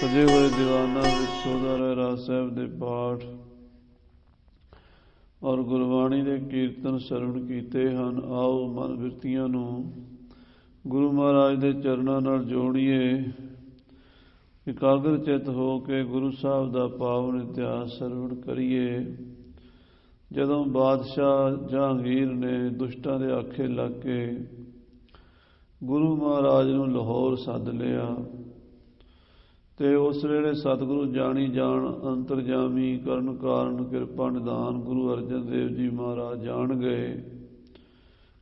ਸਜੇ ਹੋਏ ਦੀਵਾਨਾਂ ਵਿੱਚ ਸੋਧਾ ਰਹਿਰਾਸ ਸਾਹਿਬ ਦੇ ਪਾਠ ਔਰ ਗੁਰਬਾਣੀ ਦੇ ਕੀਰਤਨ ਸਰਵਣ ਕੀਤੇ ਹਨ। ਆਓ ਮਨ ਬਿਰਤੀਆਂ ਨੂੰ ਗੁਰੂ ਮਹਾਰਾਜ ਦੇ ਚਰਨਾਂ ਨਾਲ ਜੋੜੀਏ। ਇਕਾਗਰ ਚਿੱਤ ਹੋ ਕੇ ਗੁਰੂ ਸਾਹਿਬ ਦਾ ਪਾਵਨ ਇਤਿਹਾਸ ਸਰਵਣ ਕਰੀਏ। ਜਦੋਂ ਬਾਦਸ਼ਾਹ ਜਹਾਂਗੀਰ ਨੇ ਦੁਸ਼ਟਾਂ ਦੇ ਆਖੇ ਲੱਗ ਕੇ ਗੁਰੂ ਮਹਾਰਾਜ ਨੂੰ ਲਾਹੌਰ ਸੱਦ ਲਿਆ ਤੇ ਉਸ ਵੇਲੇ ਸਤਿਗੁਰੂ ਜਾਣੀ ਜਾਣ ਅੰਤਰਜਾਮੀ ਕਰਨ ਕਾਰਨ ਕਿਰਪਾ ਨਿਧਾਨ ਗੁਰੂ ਅਰਜਨ ਦੇਵ ਜੀ ਮਹਾਰਾਜ ਜਾਣ ਗਏ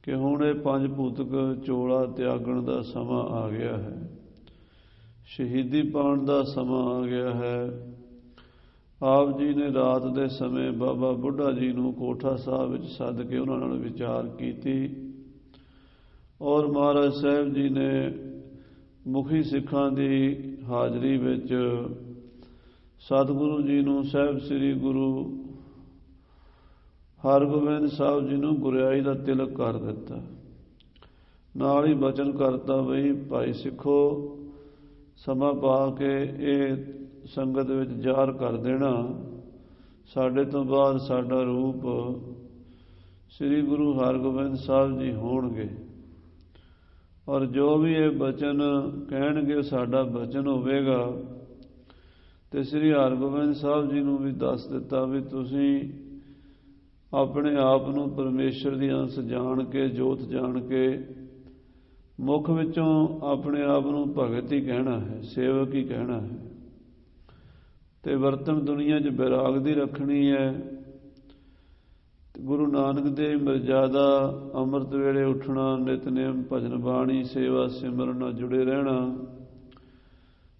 ਕਿ ਹੁਣ ਇਹ ਪੰਜ ਭੂਤਕ ਚੋਲਾ ਤਿਆਗਣ ਦਾ ਸਮਾਂ ਆ ਗਿਆ ਹੈ, ਸ਼ਹੀਦੀ ਪਾਉਣ ਦਾ ਸਮਾਂ ਆ ਗਿਆ ਹੈ। ਆਪ ਜੀ ਨੇ ਰਾਤ ਦੇ ਸਮੇਂ ਬਾਬਾ ਬੁੱਢਾ ਜੀ ਨੂੰ ਕੋਠਾ ਸਾਹਿਬ ਵਿੱਚ ਸੱਦ ਕੇ ਉਹਨਾਂ ਨਾਲ ਵਿਚਾਰ ਕੀਤੀ ਔਰ ਮਹਾਰਾਜ ਸਾਹਿਬ ਜੀ ਨੇ ਮੁਖੀ ਸਿੱਖਾਂ ਦੀ ਹਾਜ਼ਰੀ ਵਿੱਚ ਸਤਿਗੁਰੂ ਜੀ ਨੂੰ ਸਾਹਿਬ ਸ੍ਰੀ ਗੁਰੂ ਹਰਗੋਬਿੰਦ ਸਾਹਿਬ ਜੀ ਨੂੰ ਗੁਰਿਆਈ ਦਾ ਤਿਲਕ ਕਰ ਦਿੱਤਾ। ਨਾਲ ਹੀ ਬਚਨ ਕਰਤਾ ਬਈ ਭਾਈ ਸਿੱਖੋ ਸਮਾਂ ਪਾ ਕੇ ਇਹ ਸੰਗਤ ਵਿੱਚ ਜ਼ਾਹਰ ਕਰ ਦੇਣਾ, ਸਾਡੇ ਤੋਂ ਬਾਅਦ ਸਾਡਾ ਰੂਪ ਸ੍ਰੀ ਗੁਰੂ ਹਰਗੋਬਿੰਦ ਸਾਹਿਬ ਜੀ ਹੋਣਗੇ ਔਰ ਜੋ ਵੀ ਇਹ ਬਚਨ ਕਹਿਣਗੇ ਸਾਡਾ ਬਚਨ ਹੋਵੇਗਾ। ਤੇ ਸ੍ਰੀ ਹਰਗੋਬਿੰਦ ਸਾਹਿਬ ਜੀ ਨੂੰ ਵੀ ਦੱਸ ਦਿੱਤਾ ਵੀ ਤੁਸੀਂ ਆਪਣੇ ਆਪ ਨੂੰ ਪਰਮੇਸ਼ਰ ਦੀ ਅੰਸ਼ ਜਾਣ ਕੇ, ਜੋਤ ਜਾਣ ਕੇ ਮੁੱਖ ਵਿੱਚੋਂ ਆਪਣੇ ਆਪ ਨੂੰ ਭਗਤ ਹੀ ਕਹਿਣਾ ਹੈ, ਸੇਵਕ ਹੀ ਕਹਿਣਾ ਹੈ ਤੇ ਵਰਤਨ ਦੁਨੀਆ 'ਚ ਬੈਰਾਗ ਦੀ ਰੱਖਣੀ ਹੈ। ਗੁਰੂ ਨਾਨਕ ਦੇਵ ਮਰਜ਼ਾਦਾ ਅੰਮ੍ਰਿਤ ਵੇਲੇ ਉੱਠਣਾ, ਨਿਤਨੇਮ ਭਜਨ ਬਾਣੀ ਸੇਵਾ ਸਿਮਰਨ ਨਾਲ ਜੁੜੇ ਰਹਿਣਾ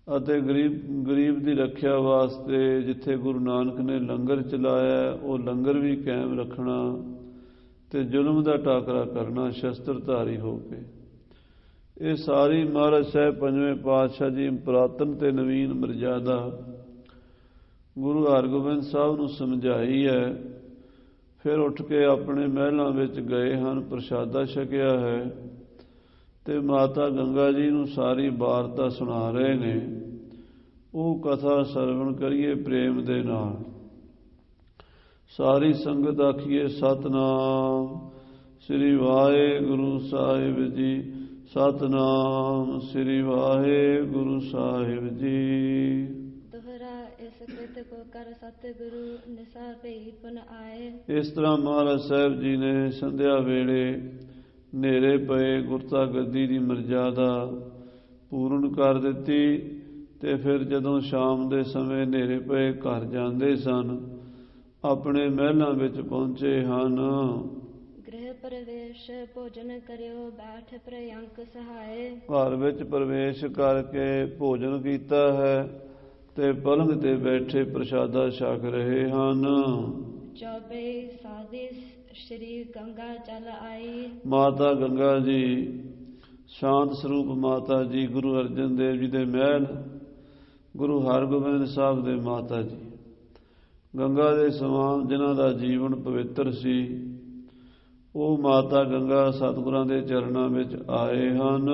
ਅਤੇ ਗਰੀਬ ਦੀ ਰੱਖਿਆ ਵਾਸਤੇ ਜਿੱਥੇ ਗੁਰੂ ਨਾਨਕ ਨੇ ਲੰਗਰ ਚਲਾਇਆ ਉਹ ਲੰਗਰ ਵੀ ਕਾਇਮ ਰੱਖਣਾ ਤੇ ਜ਼ੁਲਮ ਦਾ ਟਾਕਰਾ ਕਰਨਾ ਸ਼ਸਤਰਧਾਰੀ ਹੋ ਕੇ। ਇਹ ਸਾਰੀ ਮਹਾਰਾਜ ਸਾਹਿਬ ਪੰਜਵੇਂ ਪਾਤਸ਼ਾਹ ਜੀ ਪੁਰਾਤਨ ਤੇ ਨਵੀਨ ਮਰਜ਼ਾਦਾ ਗੁਰੂ ਹਰਗੋਬਿੰਦ ਸਾਹਿਬ ਨੂੰ ਸਮਝਾਈ ਹੈ। ਫਿਰ ਉੱਠ ਕੇ ਆਪਣੇ ਮਹਿਲਾਂ ਵਿੱਚ ਗਏ ਹਨ, ਪ੍ਰਸ਼ਾਦਾ ਛਕਿਆ ਹੈ ਤੇ ਮਾਤਾ ਗੰਗਾ ਜੀ ਨੂੰ ਸਾਰੀ ਵਾਰਤਾ ਸੁਣਾ ਰਹੇ ਨੇ। ਉਹ ਕਥਾ ਸਰਵਣ ਕਰੀਏ ਪ੍ਰੇਮ ਦੇ ਨਾਲ। ਸਾਰੀ ਸੰਗਤ ਆਖੀਏ ਸਤਿਨਾਮ ਸ੍ਰੀ ਵਾਹਿਗੁਰੂ ਸਾਹਿਬ ਜੀ, ਸਤਿਨਾਮ ਸ੍ਰੀ ਵਾਹਿਗੁਰੂ ਸਾਹਿਬ ਜੀ। ਇਸ ਤਰ੍ਹਾਂ ਮਹਾਰਾਜ ਸਾਹਿਬ ਜੀ ਨੇ ਸੰਧਿਆ ਵੇਲੇ ਹਨੇਰੇ ਪਏ ਗੁਰਤਾ ਗੱਦੀ ਦੀ ਮਰਜ਼ਾਦਾ ਪੂਰਨ ਕਰ ਦਿੱਤੀ ਤੇ ਫਿਰ ਜਦੋਂ ਸ਼ਾਮ ਦੇ ਸਮੇਂ ਹਨੇਰੇ ਪਏ ਘਰ ਜਾਂਦੇ ਸਨ, ਆਪਣੇ ਮਹਿਲਾਂ ਵਿੱਚ ਪਹੁੰਚੇ ਹਨ। ਗ੍ਰਹਿ ਪ੍ਰਵੇਸ਼ ਭੋਜਨ ਕਰਿਓ ਬੈਠ ਪ੍ਰਯੰਕ ਸਹਾਏ। ਘਰ ਵਿੱਚ ਪ੍ਰਵੇਸ਼ ਕਰਕੇ ਭੋਜਨ ਕੀਤਾ ਹੈ ਤੇ ਪਲੰਘ ਤੇ ਬੈਠੇ ਪ੍ਰਸ਼ਾਦਾ ਛਕ ਰਹੇ ਹਨ। ਚੌਬੇ ਸਾਧੀ ਸ਼੍ਰੀ ਗੰਗਾ ਚਲ ਆਈ। ਮਾਤਾ ਗੰਗਾ ਜੀ ਸ਼ਾਂਤ ਸਰੂਪ ਮਾਤਾ ਜੀ ਗੁਰੂ ਅਰਜਨ ਦੇਵ ਜੀ ਦੇ ਮਹਿਲ, ਗੁਰੂ ਹਰਗੋਬਿੰਦ ਸਾਹਿਬ ਦੇ ਮਾਤਾ ਜੀ ਗੰਗਾ ਦੇ ਸਮਾਨ ਜਿਨ੍ਹਾਂ ਦਾ ਜੀਵਨ ਪਵਿੱਤਰ ਸੀ, ਉਹ ਮਾਤਾ ਗੰਗਾ ਸਤਿਗੁਰਾਂ ਦੇ ਚਰਨਾਂ ਵਿੱਚ ਆਏ ਹਨ।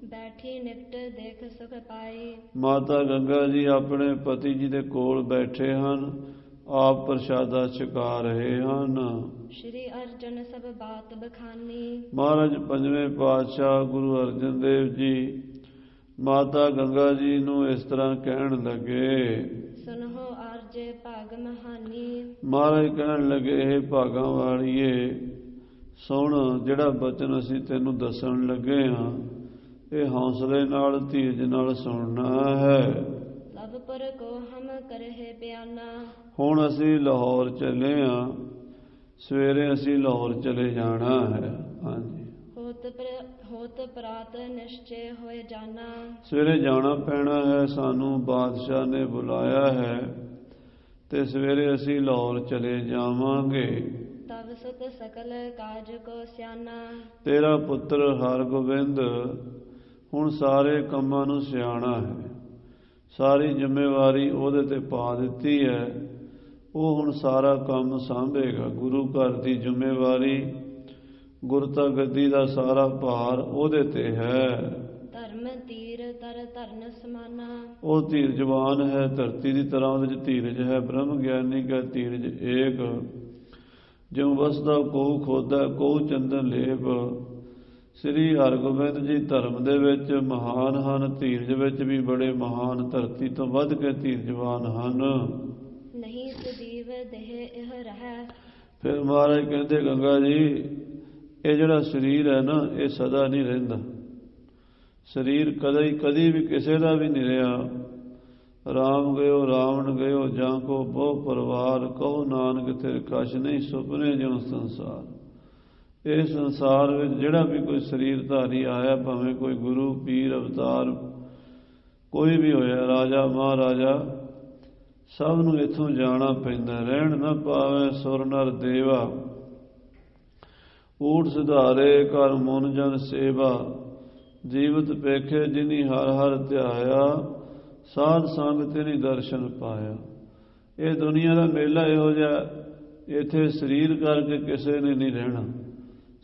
ਬੈਠੀ ਨਿਕਟ ਦੇਖ ਸੁਖ ਪਾਈ। ਮਾਤਾ ਗੰਗਾ ਜੀ ਆਪਣੇ ਪਤੀ ਜੀ ਦੇ ਕੋਲ ਬੈਠੇ ਹਨ, ਆਪ ਪ੍ਰਸ਼ਾਦਾ ਛਕਾ ਰਹੇ ਹਨ। ਸ਼੍ਰੀ ਅਰਜਨ ਸਭ ਬਾਤ ਬਖਾਨੀ। ਮਹਾਰਾਜ ਪੰਜਵੇਂ ਪਾਤਸ਼ਾਹ ਗੁਰੂ ਅਰਜਨ ਦੇਵ ਜੀ ਮਾਤਾ ਗੰਗਾ ਜੀ ਨੂੰ ਇਸ ਤਰ੍ਹਾਂ ਕਹਿਣ ਲੱਗੇ, ਸੁਨਹੁ ਆਰਜੇ ਭਾਗ ਮਹਾਨੀ। ਮਹਾਰਾਜ ਕਹਿਣ ਲੱਗੇ, ਇਹ ਭਾਗਾਂ ਵਾਲੀਏ ਸੁਣ, ਜਿਹੜਾ ਬਚਨ ਅਸੀਂ ਤੈਨੂੰ ਦੱਸਣ ਲੱਗੇ ਹਾਂ ਇਹ ਹੌਸਲੇ ਨਾਲ ਧੀਰਜ ਨਾਲ ਸੁਣਨਾ ਹੈ। ਲਵਪੁਰ ਕੋ ਹਮ ਕਰਹਿ ਬਿਆਨਾ। ਹੁਣ ਅਸੀਂ ਲਾਹੌਰ ਚੱਲੇ ਹਾਂ, ਸਵੇਰੇ ਅਸੀਂ ਲਾਹੌਰ ਚਲੇ ਜਾਣਾ ਹੈ। ਹਾਂਜੀ, ਹੋਤ ਪ੍ਰਾਤ ਨਿਸ਼ਚੈ ਹੋਏ ਜਾਣਾ। ਸਵੇਰੇ ਜਾਣਾ ਪੈਣਾ ਹੈ, ਸਾਨੂੰ ਬਾਦਸ਼ਾਹ ਨੇ ਬੁਲਾਇਆ ਹੈ ਤੇ ਸਵੇਰੇ ਅਸੀਂ ਲਾਹੌਰ ਚਲੇ ਜਾਵਾਂਗੇ। ਤਵ ਸੁਤ ਸਕਲ ਕਾਜ ਕੋ ਸਿਆਣਾ। ਤੇਰਾ ਪੁੱਤਰ ਹਰਗੋਬਿੰਦ ਹੁਣ ਸਾਰੇ ਕੰਮਾਂ ਨੂੰ ਸਿਆਣਾ ਹੈ, ਸਾਰੀ ਜ਼ਿੰਮੇਵਾਰੀ ਉਹਦੇ ਤੇ ਪਾ ਦਿੱਤੀ ਹੈ, ਉਹ ਹੁਣ ਸਾਰਾ ਕੰਮ ਸਾਂਭੇਗਾ। ਗੁਰੂ ਘਰ ਦੀ ਜ਼ਿੰਮੇਵਾਰੀ, ਗੁਰਤਾ ਗੱਦੀ ਦਾ ਸਾਰਾ ਭਾਰ ਉਹਦੇ ਤੇ ਹੈ। ਧਰਮ ਤੀਰ ਤਰ ਧਰਨ ਸਮਾਨਾ। ਉਹ ਧੀਰਜਵਾਨ ਹੈ, ਧਰਤੀ ਦੀ ਤਰ੍ਹਾਂ ਉਹਦੇ 'ਚ ਧੀਰਜ ਹੈ। ਬ੍ਰਹਮ ਗਿਆਨੀ ਕਾ ਧੀਰਜ ਏਕ, ਜਿਉ ਵਸਦਾ ਕੋਉ ਖੋਦਾ ਕੋਉ ਚੰਦਨ ਲੇਪ। ਸ੍ਰੀ ਹਰਗੋਬਿੰਦ ਜੀ ਧਰਮ ਦੇ ਵਿੱਚ ਮਹਾਨ ਹਨ, ਧੀਰਜ ਵਿੱਚ ਵੀ ਬੜੇ ਮਹਾਨ, ਧਰਤੀ ਤੋਂ ਵੱਧ ਕੇ ਧੀਰਜਵਾਨ ਹਨ। ਨਹੀਂ ਸੁਦੀਵ ਦੇਹ ਇਹ ਰਹਿ। ਫਿਰ ਮਹਾਰਾਜ ਕਹਿੰਦੇ ਗੰਗਾ ਜੀ, ਇਹ ਜਿਹੜਾ ਸਰੀਰ ਹੈ ਨਾ, ਇਹ ਸਦਾ ਨਹੀਂ ਰਹਿੰਦਾ। ਸਰੀਰ ਕਦੀ ਵੀ ਕਿਸੇ ਦਾ ਵੀ ਨਹੀਂ ਰਿਹਾ। ਰਾਮ ਗਇਓ ਰਾਵਣ ਗਇਓ, ਜਾਂ ਕੋ ਬਹੁ ਪਰਿਵਾਰ, ਕਹੋ ਨਾਨਕ ਤੇਰੇ ਕਛ ਨਹੀਂ, ਸੁਪਨੇ ਜਿਉ ਸੰਸਾਰ। ਇਹ ਸੰਸਾਰ ਵਿੱਚ ਜਿਹੜਾ ਵੀ ਕੋਈ ਸਰੀਰ ਧਾਰੀ ਆਇਆ, ਭਾਵੇਂ ਕੋਈ ਗੁਰੂ ਪੀਰ ਅਵਤਾਰ ਕੋਈ ਵੀ ਹੋਇਆ, ਰਾਜਾ ਮਹਾਰਾਜਾ, ਸਭ ਨੂੰ ਇੱਥੋਂ ਜਾਣਾ ਪੈਂਦਾ। ਰਹਿਣ ਨਾ ਪਾਵੇ ਸੁਰ ਨਰ ਦੇਵਾ, ਊਠ ਸਿਧਾਰੇ ਕਰ ਮਨ ਜਨ ਸੇਵਾ। ਜੀਵਤ ਪੇਖੇ ਜਿਨੀ ਹਰ ਹਰ ਧਿਆਇਆ, ਸਾਧ ਸੰਗ ਤਿਨੀ ਦਰਸ਼ਨ ਪਾਇਆ। ਇਹ ਦੁਨੀਆ ਦਾ ਮੇਲਾ ਇਹੋ ਜਿਹਾ, ਇੱਥੇ ਸਰੀਰ ਕਰਕੇ ਕਿਸੇ ਨੇ ਨਹੀਂ ਰਹਿਣਾ।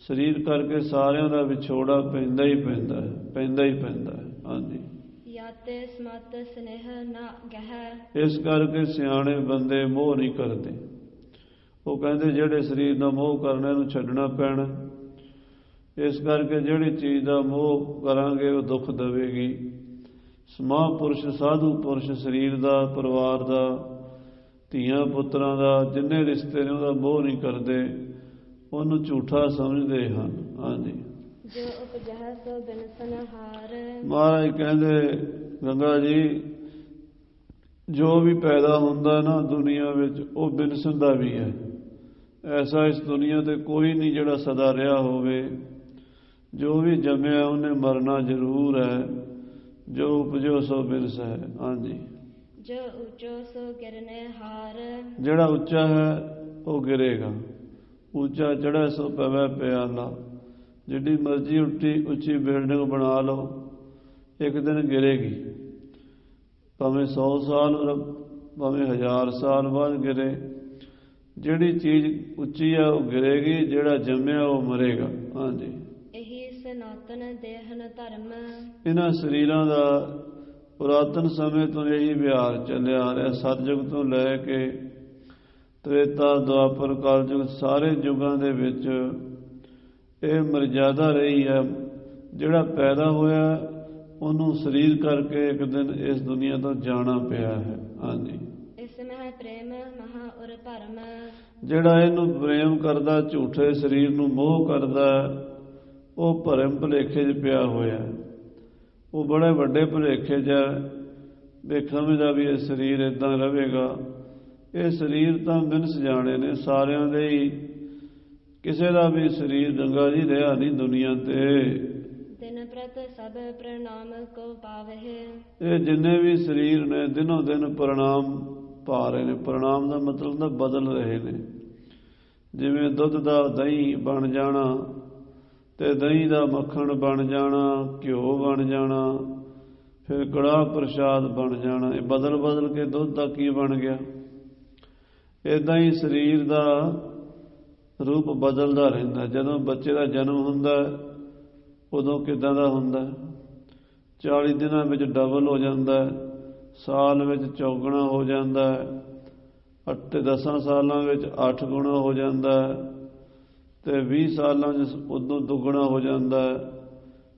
ਸਰੀਰ ਕਰਕੇ ਸਾਰਿਆਂ ਦਾ ਵਿਛੋੜਾ ਪੈਂਦਾ ਹੀ ਪੈਂਦਾ ਹੈ, ਪੈਂਦਾ ਹੀ ਪੈਂਦਾ ਹੈ। ਹਾਂਜੀ, ਯਾਤੇ ਸਮਤ ਸਨੇਹ ਨਾ ਗਹਿ। ਇਸ ਕਰਕੇ ਸਿਆਣੇ ਬੰਦੇ ਮੋਹ ਨਹੀਂ ਕਰਦੇ। ਉਹ ਕਹਿੰਦੇ ਜਿਹੜੇ ਸਰੀਰ ਦਾ ਮੋਹ ਕਰਨਾ ਇਹਨੂੰ ਛੱਡਣਾ ਪੈਣਾ। ਇਸ ਕਰਕੇ ਜਿਹੜੀ ਚੀਜ਼ ਦਾ ਮੋਹ ਕਰਾਂਗੇ ਉਹ ਦੁੱਖ ਦੇਵੇਗੀ। ਮਹਾਂਪੁਰਸ਼ ਸਾਧੂ ਪੁਰਸ਼ ਸਰੀਰ ਦਾ, ਪਰਿਵਾਰ ਦਾ, ਧੀਆਂ ਪੁੱਤਰਾਂ ਦਾ, ਜਿੰਨੇ ਰਿਸ਼ਤੇ ਨੇ ਉਹਦਾ ਮੋਹ ਨਹੀਂ ਕਰਦੇ, ਉਹਨੂੰ ਝੂਠਾ ਸਮਝਦੇ ਹਨ। ਹਾਂਜੀ, ਜੋ ਉਪਜਹ ਸੋ ਬਿਨਸਨ ਹਾਰ। ਮਹਾਰਾਜ ਕਹਿੰਦੇ ਗੰਗਾ ਜੀ, ਜੋ ਵੀ ਪੈਦਾ ਹੁੰਦਾ ਨਾ ਦੁਨੀਆ ਵਿੱਚ, ਉਹ ਬਿਨਸਨ ਦਾ ਵੀ ਹੈ। ਐਸਾ ਇਸ ਦੁਨੀਆ ਤੇ ਕੋਈ ਨਹੀਂ ਜਿਹੜਾ ਸਦਾ ਰਿਹਾ ਹੋਵੇ। ਜੋ ਵੀ ਜੰਮਿਆ ਉਹਨੇ ਮਰਨਾ ਜ਼ਰੂਰ ਹੈ। ਜੋ ਉਪਜੋ ਸੋ ਬਿਨਸ ਹੈ। ਹਾਂਜੀ, ਜੋ ਉੱਚੋ ਸੋ ਗਿਰਨੇ ਹਾਰ। ਜਿਹੜਾ ਉੱਚਾ ਹੈ ਉਹ ਗਿਰੇਗਾ। ਉੱਚਾ ਚੜ੍ਹੈ ਸੋ ਪਵੈ ਪਿਆਲਾ। ਜਿੱਡੀ ਮਰਜ਼ੀ ਉੱਚੀ ਬਿਲਡਿੰਗ ਬਣਾ ਲਓ, ਇੱਕ ਦਿਨ ਗਿਰੇਗੀ। ਭਾਵੇਂ 100 ਸਾਲ, ਭਾਵੇਂ 1000 ਸਾਲ ਬਾਅਦ ਗਿਰੇ। ਜਿਹੜੀ ਚੀਜ਼ ਉੱਚੀ ਹੈ ਉਹ ਗਿਰੇਗੀ, ਜਿਹੜਾ ਜੰਮਿਆ ਉਹ ਮਰੇਗਾ। ਹਾਂਜੀ, ਇਹੀ ਸਨਾਤਨ ਦੇਹਨ ਧਰਮ। ਇਹਨਾਂ ਸਰੀਰਾਂ ਦਾ ਪੁਰਾਤਨ ਸਮੇਂ ਤੋਂ ਇਹੀ ਵਿਹਾਰ ਚੱਲਿਆ ਆ ਰਿਹਾ। ਸਤਿਯੁਗ ਤੋਂ ਲੈ ਕੇ ਤ੍ਰੇਤਾ ਦੁਆਪਰ ਕਲਯੁਗ, ਸਾਰੇ ਯੁੱਗਾਂ ਦੇ ਵਿੱਚ ਇਹ ਮਰਜ਼ਾਦਾ ਰਹੀ ਹੈ। ਜਿਹੜਾ ਪੈਦਾ ਹੋਇਆ ਉਹਨੂੰ ਸਰੀਰ ਕਰਕੇ ਇੱਕ ਦਿਨ ਇਸ ਦੁਨੀਆ ਤੋਂ ਜਾਣਾ ਪਿਆ ਹੈ। ਹਾਂਜੀ, ਇਸ ਮਹਿ ਪ੍ਰੇਮ ਮਹਾ ਉਰ ਭਰਮ। ਜਿਹੜਾ ਇਹਨੂੰ ਪ੍ਰੇਮ ਕਰਦਾ, ਝੂਠੇ ਸਰੀਰ ਨੂੰ ਮੋਹ ਕਰਦਾ, ਉਹ ਭਰਮ ਭੁਲੇਖੇ 'ਚ ਪਿਆ ਹੋਇਆ। ਉਹ ਬੜੇ ਵੱਡੇ ਭੁਲੇਖੇ 'ਚ ਵੇਖ ਸਮਝਦਾ ਵੀ ਇਹ ਸਰੀਰ ਏਦਾਂ ਰਹੇਗਾ। ਇਹ ਸਰੀਰ ਤਾਂ ਬਿਨਸ ਜਾਣੇ ਨੇ ਸਾਰਿਆਂ ਦੇ ਹੀ। ਕਿਸੇ ਦਾ ਵੀ ਸਰੀਰ ਗੰਗਾ ਜੀ ਰਿਹਾ ਨਹੀਂ ਦੁਨੀਆ ਤੇ। ਦਿਨ ਪ੍ਰਤ ਸਭ ਪ੍ਰਣਾਮ ਕੋ ਪਾਵਹਿ। ਇਹ ਜਿੰਨੇ ਵੀ ਸਰੀਰ ਨੇ ਦਿਨੋਂ ਦਿਨ ਪ੍ਰਣਾਮ ਪਾ ਰਹੇ ਨੇ। ਪ੍ਰਣਾਮ ਦਾ ਮਤਲਬ ਹੁੰਦਾ ਬਦਲ ਰਹੇ ਨੇ। ਜਿਵੇਂ ਦੁੱਧ ਦਾ ਦਹੀਂ ਬਣ ਜਾਣਾ, ਤੇ ਦਹੀਂ ਦਾ ਮੱਖਣ ਬਣ ਜਾਣਾ, ਘਿਓ ਬਣ ਜਾਣਾ, ਫਿਰ ਕੜਾਹ ਪ੍ਰਸ਼ਾਦ ਬਣ ਜਾਣਾ। ਇਹ ਬਦਲ ਬਦਲ ਕੇ ਦੁੱਧ ਦਾ ਕੀ ਬਣ ਗਿਆ। ਇੱਦਾਂ ਹੀ ਸਰੀਰ ਦਾ ਰੂਪ ਬਦਲਦਾ ਰਹਿੰਦਾ। ਜਦੋਂ ਬੱਚੇ ਦਾ ਜਨਮ ਹੁੰਦਾ ਉਦੋਂ ਕਿੱਦਾਂ ਦਾ ਹੁੰਦਾ, 40 ਦਿਨਾਂ ਵਿੱਚ ਡਬਲ ਹੋ ਜਾਂਦਾ, ਸਾਲ ਵਿੱਚ ਚੌਗੁਣਾ ਹੋ ਜਾਂਦਾ, 10 ਸਾਲਾਂ ਵਿੱਚ 8 ਗੁਣਾ ਹੋ ਜਾਂਦਾ, ਤੇ 20 ਸਾਲਾਂ 'ਚ ਉਦੋਂ ਦੁੱਗਣਾ ਹੋ ਜਾਂਦਾ,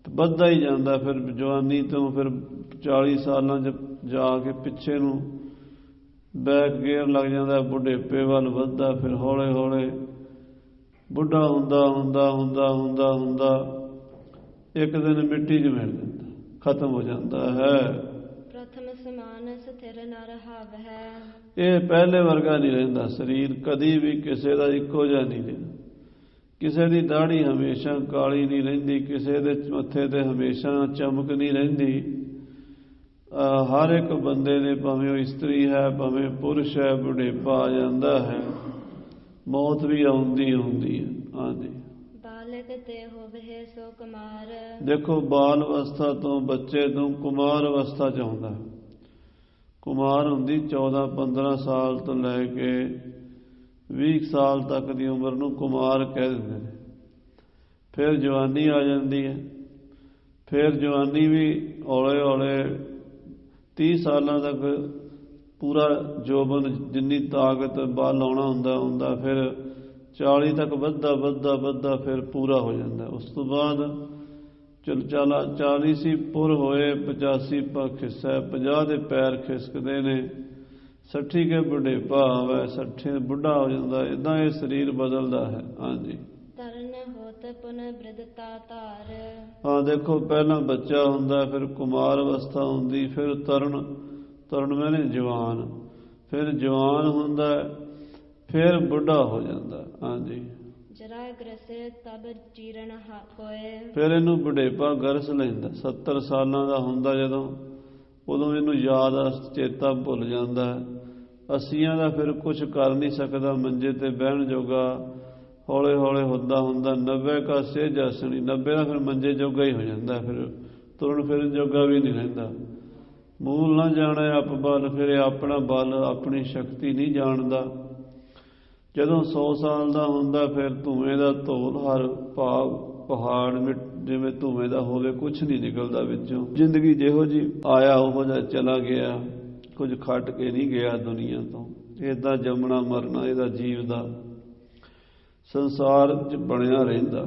ਵੱਧਦਾ ਹੀ ਜਾਂਦਾ। ਫਿਰ ਜਵਾਨੀ ਤੋਂ ਫਿਰ 40 ਸਾਲਾਂ 'ਚ ਜਾ ਕੇ ਪਿੱਛੇ ਨੂੰ ਬੈਕ ਗੇਅਰ ਲੱਗ ਜਾਂਦਾ, ਬੁਢੇਪੇ ਵੱਲ ਵੱਧਦਾ। ਫਿਰ ਹੌਲੇ ਹੌਲੇ ਬੁੱਢਾ ਹੁੰਦਾ ਹੁੰਦਾ ਹੁੰਦਾ ਹੁੰਦਾ ਹੁੰਦਾ ਇੱਕ ਦਿਨ ਮਿੱਟੀ 'ਚ ਮਿਲ ਜਾਂਦਾ, ਖਤਮ ਹੋ ਜਾਂਦਾ ਹੈ। ਪ੍ਰਥਮ ਸਮਾਨ ਸਥਿਰ ਨ ਰਹਾਵਹਿ। ਇਹ ਪਹਿਲੇ ਵਰਗਾ ਨਹੀਂ ਰਹਿੰਦਾ ਸਰੀਰ, ਕਦੀ ਵੀ ਕਿਸੇ ਦਾ ਇੱਕੋ ਜਿਹਾ ਨਹੀਂ ਰਹਿੰਦਾ। ਕਿਸੇ ਦੀ ਦਾੜੀ ਹਮੇਸ਼ਾ ਕਾਲੀ ਨਹੀਂ ਰਹਿੰਦੀ, ਕਿਸੇ ਦੇ ਮੱਥੇ ਤੇ ਹਮੇਸ਼ਾ ਚਮਕ ਨਹੀਂ ਰਹਿੰਦੀ। ਹਰ ਇੱਕ ਬੰਦੇ ਨੇ, ਭਾਵੇਂ ਉਹ ਇਸਤਰੀ ਹੈ ਭਾਵੇਂ ਪੁਰਸ਼ ਹੈ, ਬੁਢੇਪਾ ਆ ਜਾਂਦਾ ਹੈ, ਮੌਤ ਵੀ ਆਉਂਦੀ ਆਉਂਦੀ ਹੈ। ਹਾਂਜੀ, ਬਾਲਕ ਤੇ ਹੋਵੇ ਸੋ ਕੁਮਾਰ। ਦੇਖੋ, ਬਾਲ ਅਵਸਥਾ ਤੋਂ, ਬੱਚੇ ਤੋਂ ਕੁਮਾਰ ਅਵਸਥਾ 'ਚ ਆਉਂਦਾ। ਕੁਮਾਰ ਹੁੰਦੀ 14-15 ਸਾਲ ਤੋਂ ਲੈ ਕੇ 20 ਸਾਲ ਤੱਕ ਦੀ ਉਮਰ ਨੂੰ ਕੁਮਾਰ ਕਹਿ ਦਿੰਦੇ ਨੇ। ਫਿਰ ਜਵਾਨੀ ਆ ਜਾਂਦੀ ਹੈ। ਫਿਰ ਜਵਾਨੀ ਵੀ ਹੌਲੇ ਹੌਲੇ 30 ਸਾਲਾਂ ਤੱਕ ਪੂਰਾ ਜੋਬਨ, ਜਿੰਨੀ ਤਾਕਤ ਬਲ ਆਉਣਾ ਹੁੰਦਾ ਫਿਰ 40 ਤੱਕ ਵੱਧਦਾ ਫਿਰ ਪੂਰਾ ਹੋ ਜਾਂਦਾ। ਉਸ ਤੋਂ ਬਾਅਦ 40 ਸੀ ਪੁਰ ਹੋਏ, 85 ਪਾ ਖਿੱਸੈ, 50 ਦੇ ਪੈਰ ਖਿਸਕਦੇ ਨੇ, 60 ਕੇ ਬੁਢੇਪਾ ਆਵੇ, 60 ਬੁੱਢਾ ਹੋ ਜਾਂਦਾ। ਇਦਾਂ ਇਹ ਸਰੀਰ ਬਦਲਦਾ ਹੈ। ਹਾਂਜੀ, ਤਰਨ ਹੋਤ ਪੁਨ ਬ੍ਰਿਧਤਾ ਧਾਰ। ਹਾਂ ਦੇਖੋ, ਪਹਿਲਾਂ ਬੱਚਾ ਹੁੰਦਾ, ਫਿਰ ਕੁਮਾਰ ਅਵਸਥਾ ਹੁੰਦੀ, ਫਿਰ ਤਰਨ ਮੈਨੇ ਜਵਾਨ, ਫਿਰ ਜਵਾਨ ਹੁੰਦਾ, ਫਿਰ ਬੁੱਢਾ ਹੋ ਜਾਂਦਾ। ਹਾਂਜੀ, ਜਰਾ ਗ੍ਰਸੇ ਤਬ ਚੀਰਨ ਹੋਏ। ਫਿਰ ਇਹਨੂੰ ਬੁਢੇਪਾ ਗਰਸ ਲੈਂਦਾ। 70 ਸਾਲਾਂ ਦਾ ਹੁੰਦਾ ਜਦੋਂ, ਉਦੋਂ ਇਹਨੂੰ ਯਾਦ ਚੇਤਾ ਭੁੱਲ ਜਾਂਦਾ। 80 ਦਾ ਫਿਰ ਕੁਝ ਕਰ ਨਹੀਂ ਸਕਦਾ, ਮੰਜੇ ਤੇ ਬਹਿਣ ਜੋਗਾ ਹੌਲੇ ਹੌਲੇ ਹੁੰਦਾ 90 ਕਾ ਸੇਜ ਆਸਣੀ, 90 ਦਾ ਫਿਰ ਮੰਜੇ ਜੋਗਾ ਹੀ ਹੋ ਜਾਂਦਾ, ਫਿਰ ਤੁਰਨ ਫਿਰਨ ਜੋਗਾ ਵੀ ਨਹੀਂ ਰਹਿੰਦਾ। ਮੂਲ ਨਾ ਜਾਣੇ ਆਪ ਬਲ, ਫਿਰ ਆਪਣਾ ਬਲ ਆਪਣੀ ਸ਼ਕਤੀ ਨਹੀਂ ਜਾਣਦਾ। ਜਦੋਂ 100 ਸਾਲ ਦਾ ਹੁੰਦਾ, ਫਿਰ ਧੂਏ ਦਾ ਧੋਲ ਹਰ ਭਾਵ ਪਹਾੜ ਜਿਵੇਂ ਧੂਏ ਦਾ ਹੋਵੇ, ਕੁਛ ਨਹੀਂ ਨਿਕਲਦਾ ਵਿੱਚੋਂ। ਜ਼ਿੰਦਗੀ ਜਿਹੋ ਜੀ ਆਇਆ ਉਹੋ ਜਿਹਾ ਚਲਾ ਗਿਆ, ਕੁਝ ਖੱਟ ਕੇ ਨਹੀਂ ਗਿਆ ਦੁਨੀਆ ਤੋਂ। ਏਦਾਂ ਜੰਮਣਾ ਮਰਨਾ ਇਹਦਾ ਜੀਵ ਦਾ ਸੰਸਾਰ 'ਚ ਬਣਿਆ ਰਹਿੰਦਾ।